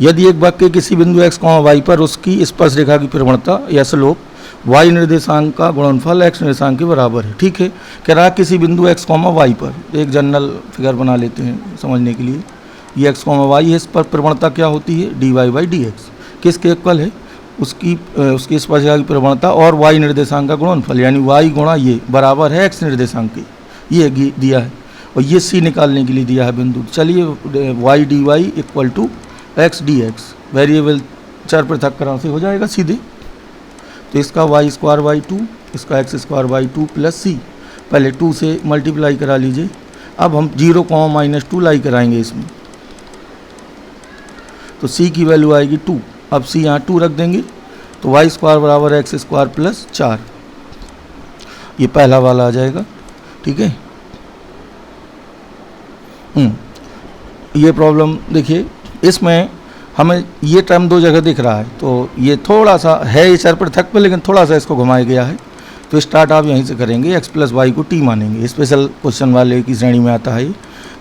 यदि एक वक्र के किसी बिंदु x, y पर उसकी स्पर्श रेखा की प्रवणता या स्लोप y निर्देशांक का गुणनफल x निर्देशांक के बराबर है, ठीक है, कह रहा किसी बिंदु x, y पर, एक जनरल फिगर बना लेते हैं समझने के लिए, ये x, y है, इस पर प्रवणता क्या होती है dy बाई डी एक्स, किसके इक्वल है उसकी स्पर्श रेखा की प्रवणता और y निर्देशांक का गुणनफल, यानी y गुणा ये बराबर है x निर्देशांक के, ये दिया है, और ये c निकालने के लिए दिया है बिंदु। चलिए y dy equal to x dx, variable चर पृथक्करण से हो जाएगा सीधे, तो इसका y स्क्वायर बाई 2, इसका x square by 2 plus c, पहले 2 से मल्टीप्लाई करा लीजिए, अब हम 0 माइनस 2 लाई कराएंगे इसमें, तो c की वैल्यू आएगी 2, अब c यहाँ 2 रख देंगे, तो y स्क्वायर बराबर x स्क्वायर प्लस 4, ये पहला वाला आ जाएगा, ठीक है। ये प्रॉब्लम देखिए, इसमें हमें ये टर्म 2 जगह दिख रहा है, तो ये थोड़ा सा है ये चर पृथक पे, लेकिन थोड़ा सा इसको घुमाया गया है, तो स्टार्ट आप यहीं से करेंगे, x प्लस वाई को t मानेंगे, स्पेशल क्वेश्चन वाले की श्रेणी में आता है,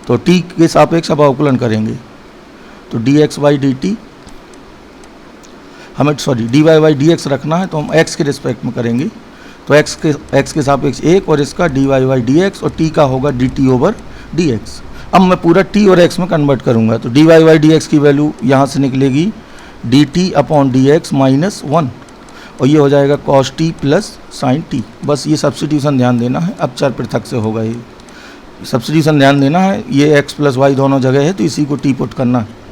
तो t के सापेक्ष अब अवकलन करेंगे, तो dx बाई डी टी, हमें dy बाई डी एक्स रखना है, तो हम x के रिस्पेक्ट में करेंगे, तो x के सापेक्ष 1, और इसका dy बाई डी एक्स, और t का होगा dt ओवर dx। अब मैं पूरा t और x में कन्वर्ट करूंगा, तो dy बाई डी एक्स की वैल्यू यहाँ से निकलेगी dt upon d x minus 1, और ये हो जाएगा cos t plus sin t, बस ये सब्स्टिट्यूशन ध्यान देना है, अब चर पृथक से होगा, ये सब्स्टिट्यूशन ध्यान देना है, ये x प्लस वाई दोनों जगह है, तो इसी को t पुट करना है।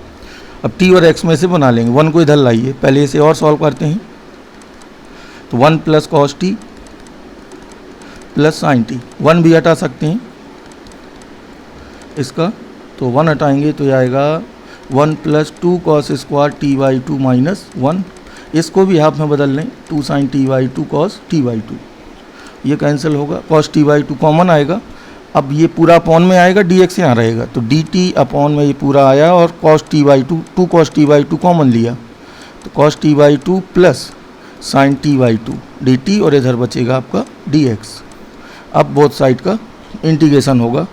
अब t और x में से बना लेंगे, 1 को इधर लाइए, पहले इसे और सॉल्व करते हैं, तो 1 plus cos t plus sin t, 1 भी हटा सकते हैं इसका, तो 1 हटाएंगे तो ये आएगा 1 plus 2 cos square t by 2 minus 1, इसको भी हाफ में बदल लें, 2 sine t by 2 cos t by 2, ये कैंसिल होगा, कॉस t बाई 2 कॉमन आएगा, अब ये पूरा अपॉन में आएगा, dx यहाँ रहेगा, तो dt अपॉन में ये पूरा आया, और cos t by 2 cos t by 2 common लिया, तो cos t by two plus sign t by to dt, और इधर बचेगा आपका dx। अब बोथ साइड का इंटीग्रेशन होगा,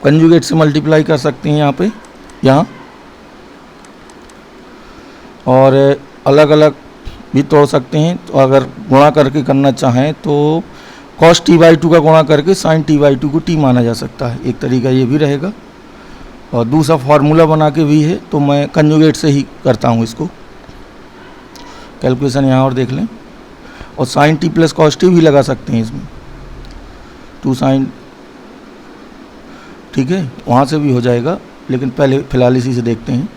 कंजुगेट से मल्टीप्लाई कर सकते हैं यहाँ पे, यहाँ, और अलग अलग भी तोड़ सकते हैं। तो अगर गुणा करके करना चाहें तो cos t बाई टू का गुणा करके sin t बाई टू को t माना जा सकता है, एक तरीका ये भी रहेगा। और दूसरा फार्मूला बना के भी है, तो मैं कंजुगेट से ही करता हूँ इसको, कैलकुलेशन यहाँ और देख लें। और sin t plus cos t भी लगा सकते हैं इसमें, 2 sin, ठीक है, वहाँ से भी हो जाएगा, लेकिन पहले फिलहाल इसी से देखते हैं।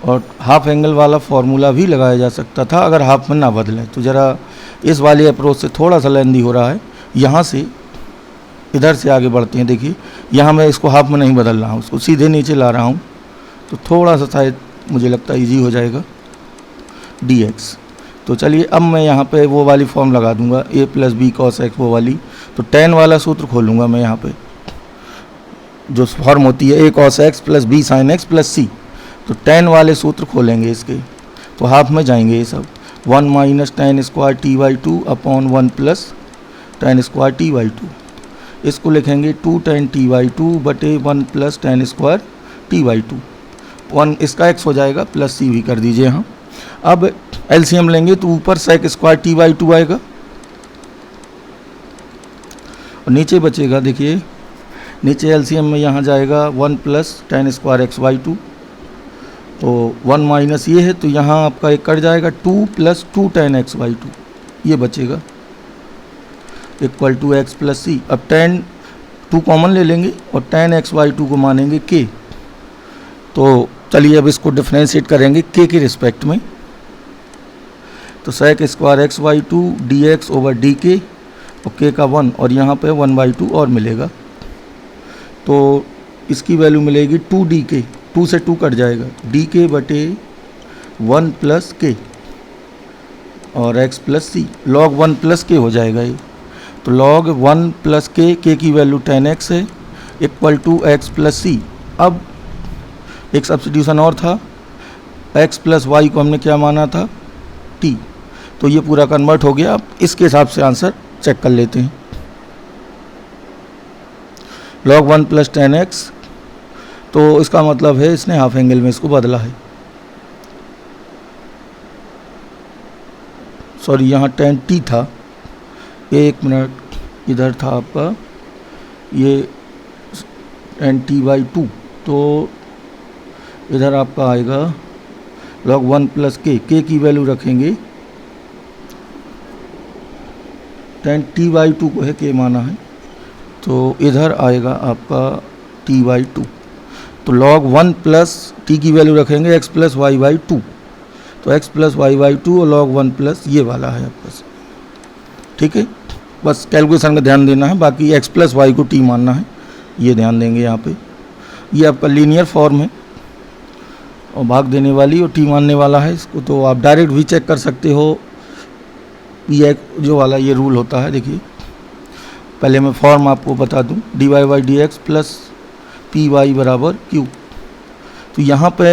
और हाफ एंगल वाला फार्मूला भी लगाया जा सकता था अगर हाफ में ना बदलें, तो ज़रा इस वाली अप्रोच से थोड़ा सा लेंदी हो रहा है। यहाँ से इधर से आगे बढ़ते हैं, देखिए यहाँ मैं इसको हाफ में नहीं बदल रहा हूँ, उसको सीधे नीचे ला रहा हूँ, तो थोड़ा सा शायद मुझे लगता है ईजी हो जाएगा dx। तो चलिए अब मैं यहाँ पे वो वाली फॉर्म लगा दूंगा, a plus b cos x, वो वाली। तो tan वाला सूत्र खोलूँगा मैं यहाँ पे, जो फॉर्म होती है a cos x plus b sine x plus सी, तो tan वाले सूत्र खोलेंगे इसके, तो हाफ में जाएंगे ये सब, 1 minus tan square t by two upon 1 plus tan square t by to. इसको लिखेंगे 2 tan t बाई टू बटे 1 plus tan square t by to. 1 इसका x हो जाएगा, प्लस c भी कर दीजिए यहाँ। अब एलसीएम लेंगे तो ऊपर sec square t by to आएगा, और नीचे बचेगा, देखिए नीचे एलसीएम में यहाँ जाएगा 1 plus tan square x by two, तो 1 माइनस ये है, तो यहाँ आपका एक कट जाएगा, 2 plus 2 tan x by two, ये बचेगा, इक्वल टू x प्लस सी। अब tan 2 कॉमन ले लेंगे और tan x बाई टू को मानेंगे k। तो चलिए अब इसको डिफ्रेंशिएट करेंगे k के रिस्पेक्ट में, तो sec square x by two dx over dk, और k का 1, और यहाँ पे 1 बाई टू और मिलेगा, तो इसकी वैल्यू मिलेगी 2dk, 2 से 2 कट जाएगा, dk बटे 1 प्लस k और x प्लस सी, log 1 प्लस k हो जाएगा ये। तो log 1 प्लस k, k की वैल्यू tan x है, इक्वल टू x प्लस सी। अब एक सब्स्टिट्यूशन और था, x प्लस वाई को हमने क्या माना था, t, तो ये पूरा कन्वर्ट हो गया। अब इसके हिसाब से आंसर चेक कर लेते हैं, log 1 प्लस tan x, तो इसका मतलब है इसने हाफ एंगल में इसको बदला है, सॉरी यहाँ tan t था, एक मिनट, इधर था आपका ये tan t बाई टू, तो इधर आपका आएगा log 1 प्लस k, k की वैल्यू रखेंगे, tan t बाई टू को है k माना है, तो इधर आएगा आपका t बाई टू, तो log 1 प्लस t की वैल्यू रखेंगे x plus y by two, तो x plus y by two और log 1 प्लस ये वाला है आपका, ठीक है। बस कैलकुलेशन का ध्यान देना है, बाकी x प्लस वाई को t मानना है, ये ध्यान देंगे यहाँ पे। ये आपका लीनियर फॉर्म है, और भाग देने वाली और t मानने वाला है इसको, तो आप डायरेक्ट भी चेक कर सकते हो, ये जो वाला ये रूल होता है। देखिए पहले मैं फॉर्म आपको बता दूं, dy by d x plus p y बराबर q, तो यहाँ पे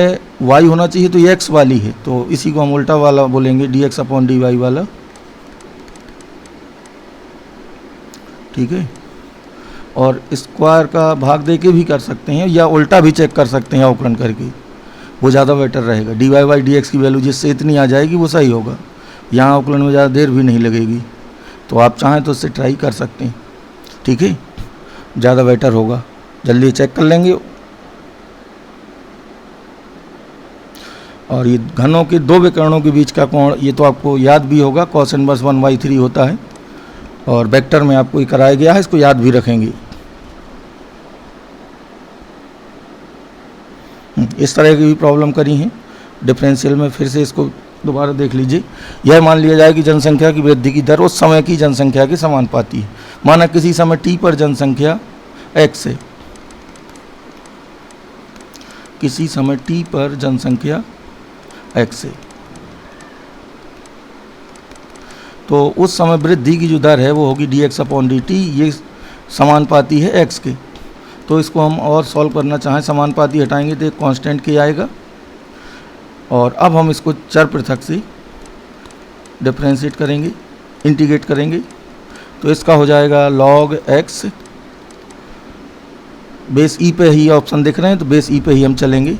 y होना चाहिए, तो ये x वाली है, तो इसी को हम उल्टा वाला बोलेंगे, dx अपॉन dy वाला, ठीक है। और स्क्वायर का भाग दे के भी कर सकते हैं, या उल्टा भी चेक कर सकते हैं अवकलन करके, वो ज़्यादा बेटर रहेगा। dy बाई डी एक्स की वैल्यू जिससे इतनी आ जाएगी वो सही होगा, यहाँ अवकलन में ज़्यादा देर भी नहीं लगेगी, तो आप चाहें तो उससे ट्राई कर सकते हैं, ठीक है, ज़्यादा बेटर होगा, जल्दी चेक कर लेंगे। और ये घनों के दो विकर्णों के बीच का कोण, ये तो आपको याद भी होगा, cos इनवर्स 1/3 होता है, और वेक्टर में आपको ये कराया गया है, इसको याद भी रखेंगे। इस तरह की भी प्रॉब्लम करी हैं डिफरेंशियल में, फिर से इसको दोबारा देख लीजिए। यह मान लिया जाए कि जनसंख्या की वृद्धि की दर उस समय की जनसंख्या के समानुपाती है। माना किसी समय t पर जनसंख्या x है, किसी समय t पर जनसंख्या x है, तो उस समय वृद्धि की जो दर है वो होगी dx अपॉन dt, ये समानुपाती है x के। तो इसको हम और सॉल्व करना चाहें, समानुपाती हटाएंगे तो एक कांस्टेंट के आएगा, और अब हम इसको चर पृथक से डिफरेंशिएट करेंगे, इंटीग्रेट करेंगे, तो इसका हो जाएगा log x, बेस ई पे ही ऑप्शन दिख रहे हैं तो बेस ई पे ही हम चलेंगे,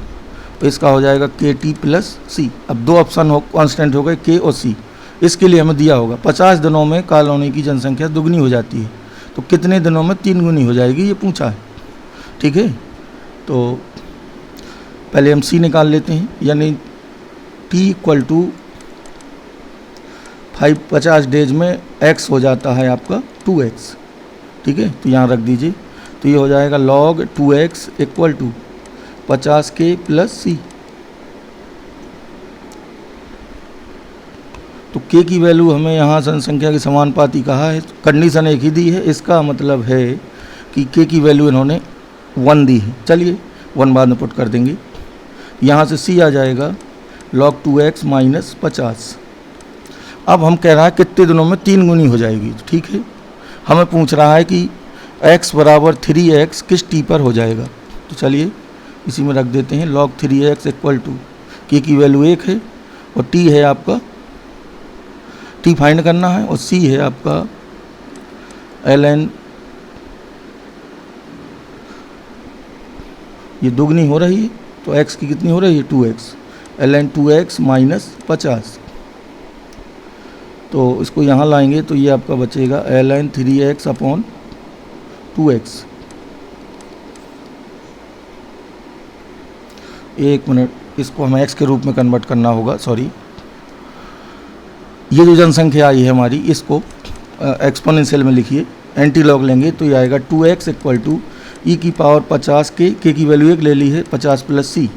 तो इसका हो जाएगा के टी प्लस सी। अब दो ऑप्शन हो कांस्टेंट हो गए के और सी, इसके लिए हमें दिया होगा 50 दिनों में कॉलोनी की जनसंख्या दुगनी हो जाती है, तो कितने दिनों में 3 गुनी हो जाएगी ये पूछा है। ठीक है, तो पहले हम सी निकाल लेते हैं, यानी टी इक्वल टू 50 डेज में x हो जाता है आपका 2x। ठीक है, तो यहाँ रख दीजिए, तो ये हो जाएगा log 2x equal to 50k plus सी। तो k की वैल्यू हमें यहाँ जनसंख्या के समानुपाती कहा है, कंडीशन एक ही दी है, इसका मतलब है कि k की वैल्यू इन्होंने 1 दी है। चलिए 1 बाद में पुट कर देंगे, यहाँ से c आ जाएगा log 2x माइनस 50। अब हम कह रहा है कितने दिनों में 3 गुनी हो जाएगी। ठीक है, हमें पूछ रहा है कि x बराबर 3x किस t पर हो जाएगा, तो चलिए इसी में रख देते हैं log 3x equal to k की वैल्यू 1 है और t है आपका, t फाइंड करना है, और c है आपका ln, ये दुगनी हो रही है तो x की कितनी हो रही है 2x, ln 2x माइनस 50। तो इसको यहाँ लाएंगे तो ये आपका बचेगा ln 3x अपॉन 2x। एक मिनट, इसको हमें x के रूप में कन्वर्ट करना होगा, सॉरी। ये जो जनसंख्या आई है हमारी, इसको एक्सपोनेंशियल में लिखिए, एंटी लॉग लेंगे तो ये आएगा 2x इक्वल टू ई की पावर 50 के की वैल्यू 1 ले ली है 50 प्लस सी,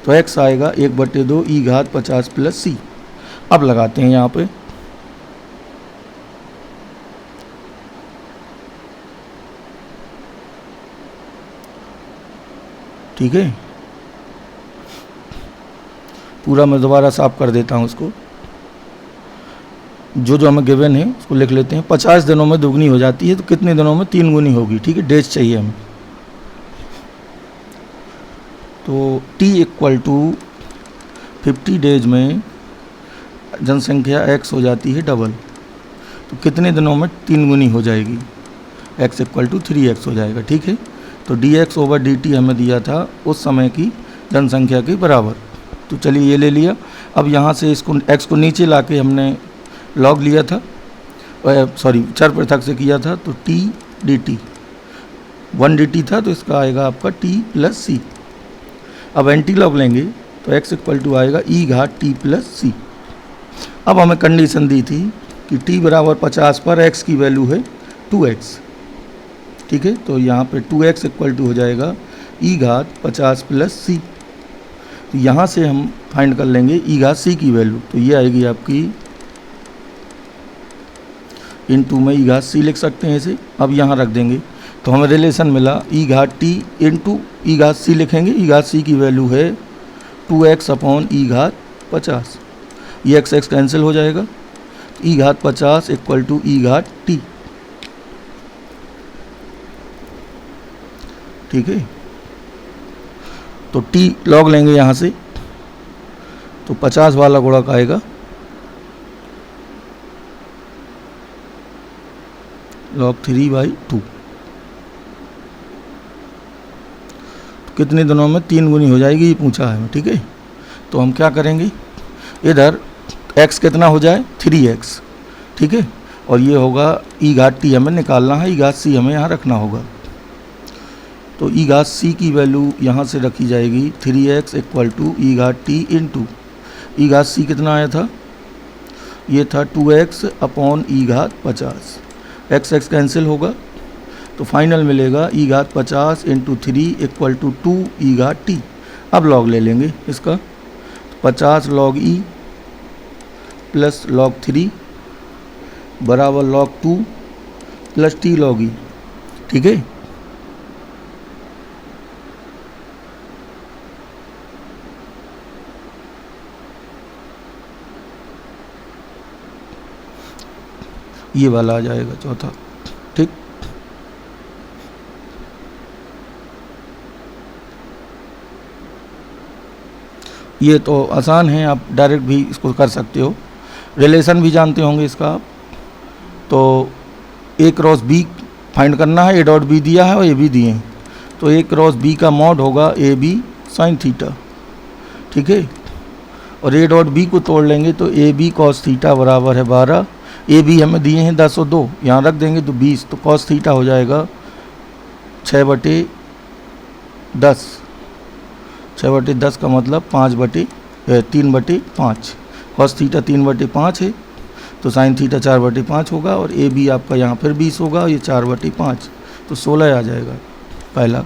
तो x आएगा 1/2 ई घात 50 प्लस सी। अब लगाते हैं यहाँ पे, ठीक है, पूरा मैं दोबारा साफ कर देता हूँ उसको, जो हमें गिवन है उसको लिख लेते हैं। 50 दिनों में दुगनी हो जाती है तो कितने दिनों में 3 गुनी होगी। ठीक है, डेज चाहिए हमें, तो t इक्वल टू 50 डेज में जनसंख्या x हो जाती है डबल, तो कितने दिनों में 3 गुनी हो जाएगी, x इक्वल टू 3x हो जाएगा। ठीक है, तो dx ओवर dt हमें दिया था उस समय की जनसंख्या के बराबर, तो चलिए ये ले लिया। अब यहाँ से इसको x को नीचे ला के हमने log लिया था, सॉरी चर पृथक से किया था, तो t dt 1 dt था, तो इसका आएगा आपका t प्लस सी। अब एंटी लॉग लेंगे तो x इक्वल टू आएगा ई घात t प्लस सी। अब हमें कंडीशन दी थी कि t बराबर 50 पर x की वैल्यू है 2x। ठीक है, तो यहाँ पे 2x इक्वल टू हो जाएगा ई घात 50 प्लस सी। तो यहाँ से हम फाइंड कर लेंगे ई घात सी की वैल्यू, तो ये आएगी आपकी इनटू में ई घात सी लिख सकते हैं इसे। अब यहाँ रख देंगे तो हमें रिलेशन मिला ई घात टी इंटू ई घात सी लिखेंगे, ई घात सी की वैल्यू है 2x अपॉन ई घात 50, ये x कैंसिल हो जाएगा, ई घात 50 इक्वल टू ई घात टी। ठीक है, तो t लॉग लेंगे यहाँ से, तो 50 वाला गुणक आएगा log 3/2, कितने दिनों में 3 गुनी हो जाएगी ये पूछा है हमें। ठीक है, तो हम क्या करेंगे, इधर x कितना हो जाए 3x। ठीक है, और ये होगा ई घात टी हमें निकालना है, ई घात सी हमें यहाँ रखना होगा, तो ई घात सी की वैल्यू यहाँ से रखी जाएगी 3x इक्वल टू ई घात टी इंटू ई घात सी कितना आया था, ये था 2x अपॉन ई घात 50, x कैंसिल होगा, तो फाइनल मिलेगा ई घात 50 इंटू 3 इक्वल टू 2 ई घात टी। अब लॉग ले लेंगे इसका, 50 log e प्लस log 3 बराबर log 2 plus t log e। ठीक है, ये वाला आ जाएगा चौथा। ठीक, ये तो आसान है, आप डायरेक्ट भी इसको कर सकते हो। रिलेशन भी जानते होंगे इसका आप। तो ए क्रॉस बी फाइंड करना है, ए डॉट बी दिया है और ए बी दिए हैं, तो ए क्रॉस बी का मॉड होगा ए बी साइन थीटा, ठीक है। और ए डॉट बी को तोड़ लेंगे तो ए बी कॉस थीटा बराबर है 12, ए बी हमें दिए हैं 10 और 2, यहाँ रख देंगे तो 20, तो कॉस थीटा हो जाएगा 6/10, 6/10 का मतलब 3/5, कॉस थीटा 3/5 है, तो साइन थीटा 4/5 होगा, और ए बी आपका यहाँ फिर 20 होगा, ये 4/5, तो 16 आ जाएगा पहला।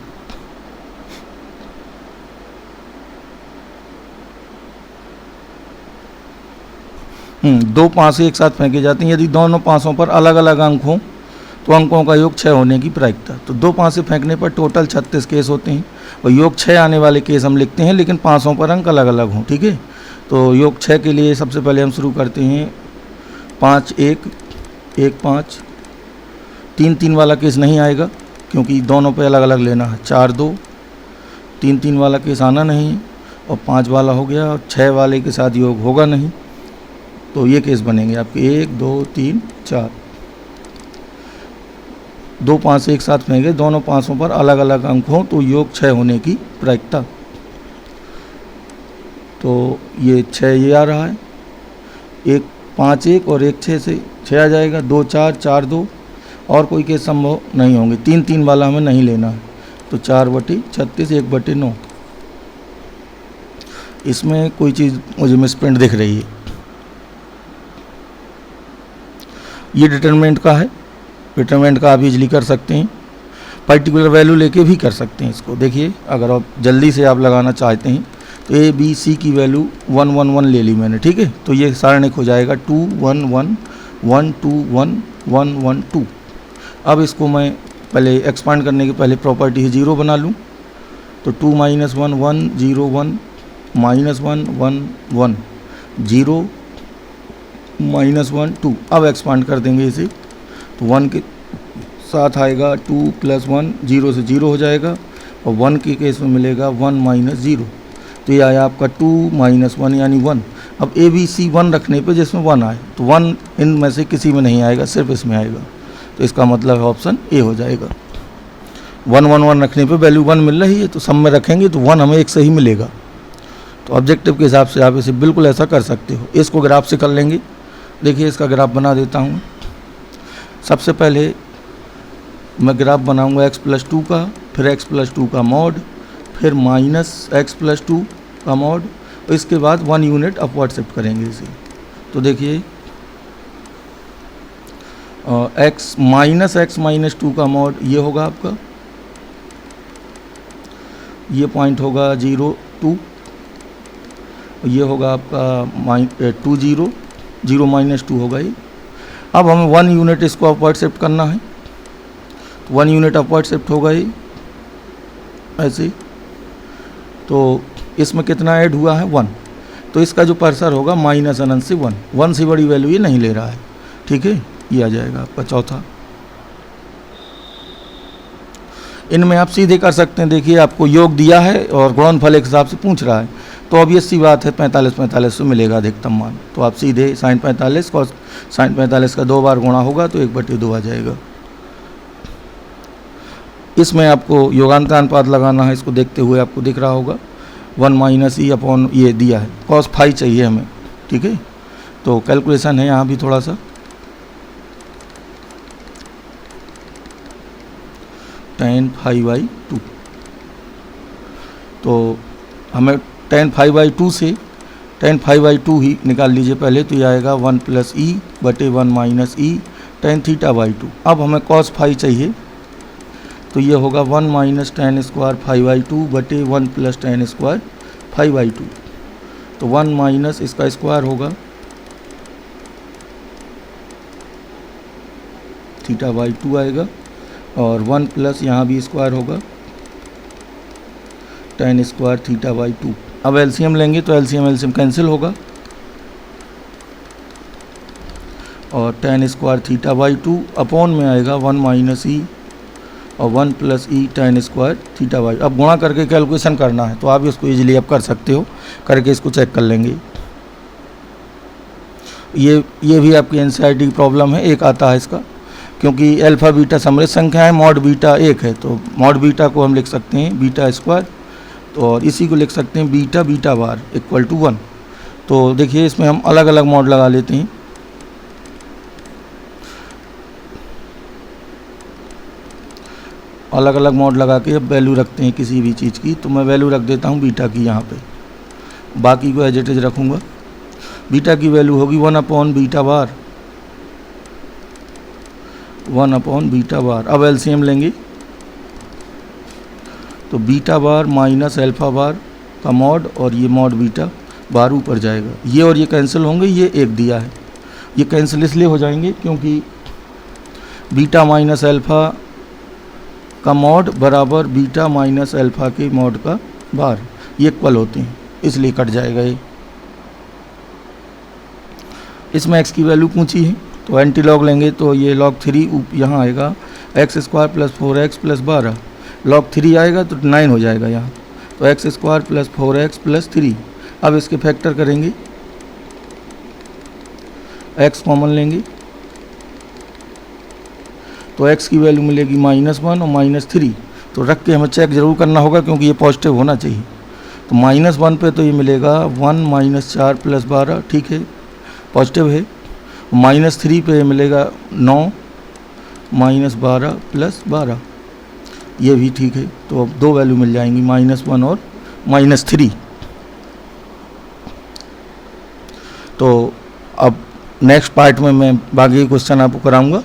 दो पाँसें एक साथ फेंके जाती हैं, यदि दोनों पाँसों पर अलग अलग अंक हों तो अंकों का योग 6 होने की प्रायिकता। तो दो पाँसें फेंकने पर टोटल 36 केस होते हैं, और योग 6 आने वाले केस हम लिखते हैं, लेकिन पाँसों पर अंक अलग अलग हों, ठीक है। तो योग 6 के लिए सबसे पहले हम शुरू करते हैं 5 1 1 5, 3 3 वाला केस नहीं आएगा क्योंकि दोनों पे अलग अलग लेना है। 4 2, 3 3 वाला केस आना नहीं, और 5 वाला हो गया, और 6 वाले के साथ योग होगा नहीं, तो ये केस बनेंगे आपके 1 2 3 4। दो पाँच एक साथ फेंके, दोनों पाँचों पर अलग अलग अंक हों तो योग 6 होने की प्रायिकता। तो ये 6 ये आ रहा है, 1 5 1 और 1 6 से 6 आ जाएगा, 2 4 4 2, और कोई केस संभव नहीं होंगे। 3 3 वाला हमें नहीं लेना है, तो 4/36 1/9। इसमें कोई चीज़ मुझे मिसप्रिंट दिख रही है, ये डिटरमिनेंट का है, डिटरमिनेंट का आप इजली कर सकते हैं, पर्टिकुलर वैल्यू लेके भी कर सकते हैं इसको। देखिए अगर आप जल्दी से आप लगाना चाहते हैं तो ए बी सी की वैल्यू 1 1 1 ले ली मैंने, ठीक है। तो ये सारणिक हो जाएगा 2 1 1 1 2 1 1 1 2। अब इसको मैं पहले एक्सपांड करने के पहले प्रॉपर्टी है 0 बना लूँ, तो 2 - 1 1 0 1 -1 1 1 0 -1 2। अब एक्सपांड कर देंगे इसे, तो 1 के साथ आएगा 2 + 1, 0 से 0 हो जाएगा, और 1 के केस में मिलेगा 1 - 0, तो ये आया आपका 2 - 1 यानी 1। अब ए बी सी 1 रखने पे जिसमें 1 आए, तो 1 इनमें से किसी में नहीं आएगा, सिर्फ इसमें आएगा, तो इसका मतलब है ऑप्शन ए हो जाएगा। 1 1 1 रखने पे वैल्यू 1 मिल रही है, तो सब में रखेंगे तो 1 हमें एक से ही मिलेगा। तो ऑब्जेक्टिव के हिसाब से आप इसे बिल्कुल ऐसा कर सकते हो। इसको ग्राफ से कर लेंगे, देखिए इसका ग्राफ बना देता हूँ। सबसे पहले मैं ग्राफ बनाऊंगा x+2 का, फिर x+2 का मॉड, फिर -x+2 का मॉड, और इसके बाद 1 यूनिट अपवर्ड शिफ्ट करेंगे इसे। तो देखिए x -2 का मॉड ये होगा आपका, ये पॉइंट होगा 0 2, ये होगा आपका 2 0 0 -2 होगा ये। अब हमें 1 यूनिट इसको अपवर्ड शिफ्ट करना है, तो 1 यूनिट अपवर्ड शिफ्ट होगा ये ऐसे। तो इसमें कितना ऐड हुआ है 1, तो इसका जो पर्सर होगा -∞ से 1 से बड़ी वैल्यू ये नहीं ले रहा है, ठीक है। ये आ जाएगा आपका चौथा। इनमें आप सीधे कर सकते हैं, देखिए आपको योग दिया है और गुणनफल के हिसाब से पूछ रहा है, तो ऑब्वियस सी बात है 45 45 से मिलेगा अधिकतम मान, तो आप सीधे sin 45 cos sin 45 का 2 बार गुणा होगा तो 1/2 आ जाएगा। इसमें आपको योगांतर अनुपात लगाना है, इसको देखते हुए आपको दिख रहा होगा 1 - e ये दिया है, cos phi चाहिए हमें, ठीक है। तो कैलकुलेशन है यहाँ भी थोड़ा सा, tan phi/2, तो हमें tan phi/2 से tan phi/2 ही निकाल लीजिए पहले, तो ये आएगा 1 + e/1 - e tan θ/2। अब हमें cos phi चाहिए, तो ये होगा 1 - tan² phi/2 बटे 1 + tan² phi/2, तो 1 माइनस इसका स्क्वायर होगा θ/2 आएगा, और 1 प्लस यहाँ भी स्क्वायर होगा tan² θ/2। अब एलसीएम लेंगे तो एलसीएम कैंसिल होगा, और tan² θ/2 अपॉन में आएगा 1 - e और 1 प्लस ई tan स्क्वायर थीटा वाई। अब गुणा करके कैलकुलेशन करना है तो आप इसको इजीली अब कर सकते हो, करके इसको चेक कर लेंगे। ये भी आपकी एनसीईआरटी की प्रॉब्लम है, एक आता है इसका, क्योंकि अल्फा बीटा समृद्ध संख्या है, मॉड बीटा एक है, तो मॉड बीटा को हम लिख सकते हैं बीटा स्क्वायर, तो और इसी को लिख सकते हैं beta beta bar equal to 1। तो देखिए इसमें हम अलग अलग मॉड लगा लेते हैं। अलग अलग मॉड लगा के अब वैल्यू रखते हैं किसी भी चीज़ की, तो मैं वैल्यू रख देता हूँ बीटा की यहाँ पे, बाकी को एज इट इज रखूँगा। बीटा की वैल्यू होगी 1 अपॉन बीटा बार, 1 अपॉन बीटा बार। अब एलसीएम लेंगे तो बीटा बार माइनस अल्फा बार का मॉड और ये मॉड बीटा बार ऊपर जाएगा, ये और ये कैंसिल होंगे, ये एक दिया है, ये कैंसिल इसलिए हो जाएंगे क्योंकि बीटा माइनस अल्फा का मॉड बराबर बीटा माइनस अल्फा के मॉड का बार, ये इक्वल होते हैं, इसलिए कट जाएगा ये। इसमें x की वैल्यू पूछी है तो एंटी लॉग लेंगे तो ये log 3 यहाँ आएगा, x square plus 4x plus 12, log 3 आएगा तो 9 हो जाएगा यहाँ, तो x square plus 4x plus 3। अब इसके फैक्टर करेंगे, x कॉमन लेंगे तो x की वैल्यू मिलेगी -1 और -3, तो रख के हमें चेक ज़रूर करना होगा क्योंकि ये पॉजिटिव होना चाहिए। तो -1 पे तो ये मिलेगा 1 - 4 प्लस 12, ठीक है पॉजिटिव है। -3 पे मिलेगा 9 - 12 प्लस 12, ये भी ठीक है। तो अब दो वैल्यू मिल जाएंगी -1 और -3। तो अब नेक्स्ट पार्ट में मैं बाकी क्वेश्चन आपको कराऊंगा।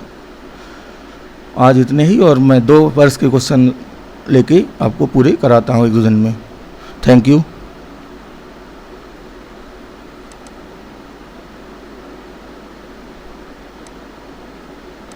आज इतने ही, और मैं 2 वर्ष के क्वेश्चन लेके आपको पूरे कराता हूँ 1-2 दिन में। Thank you.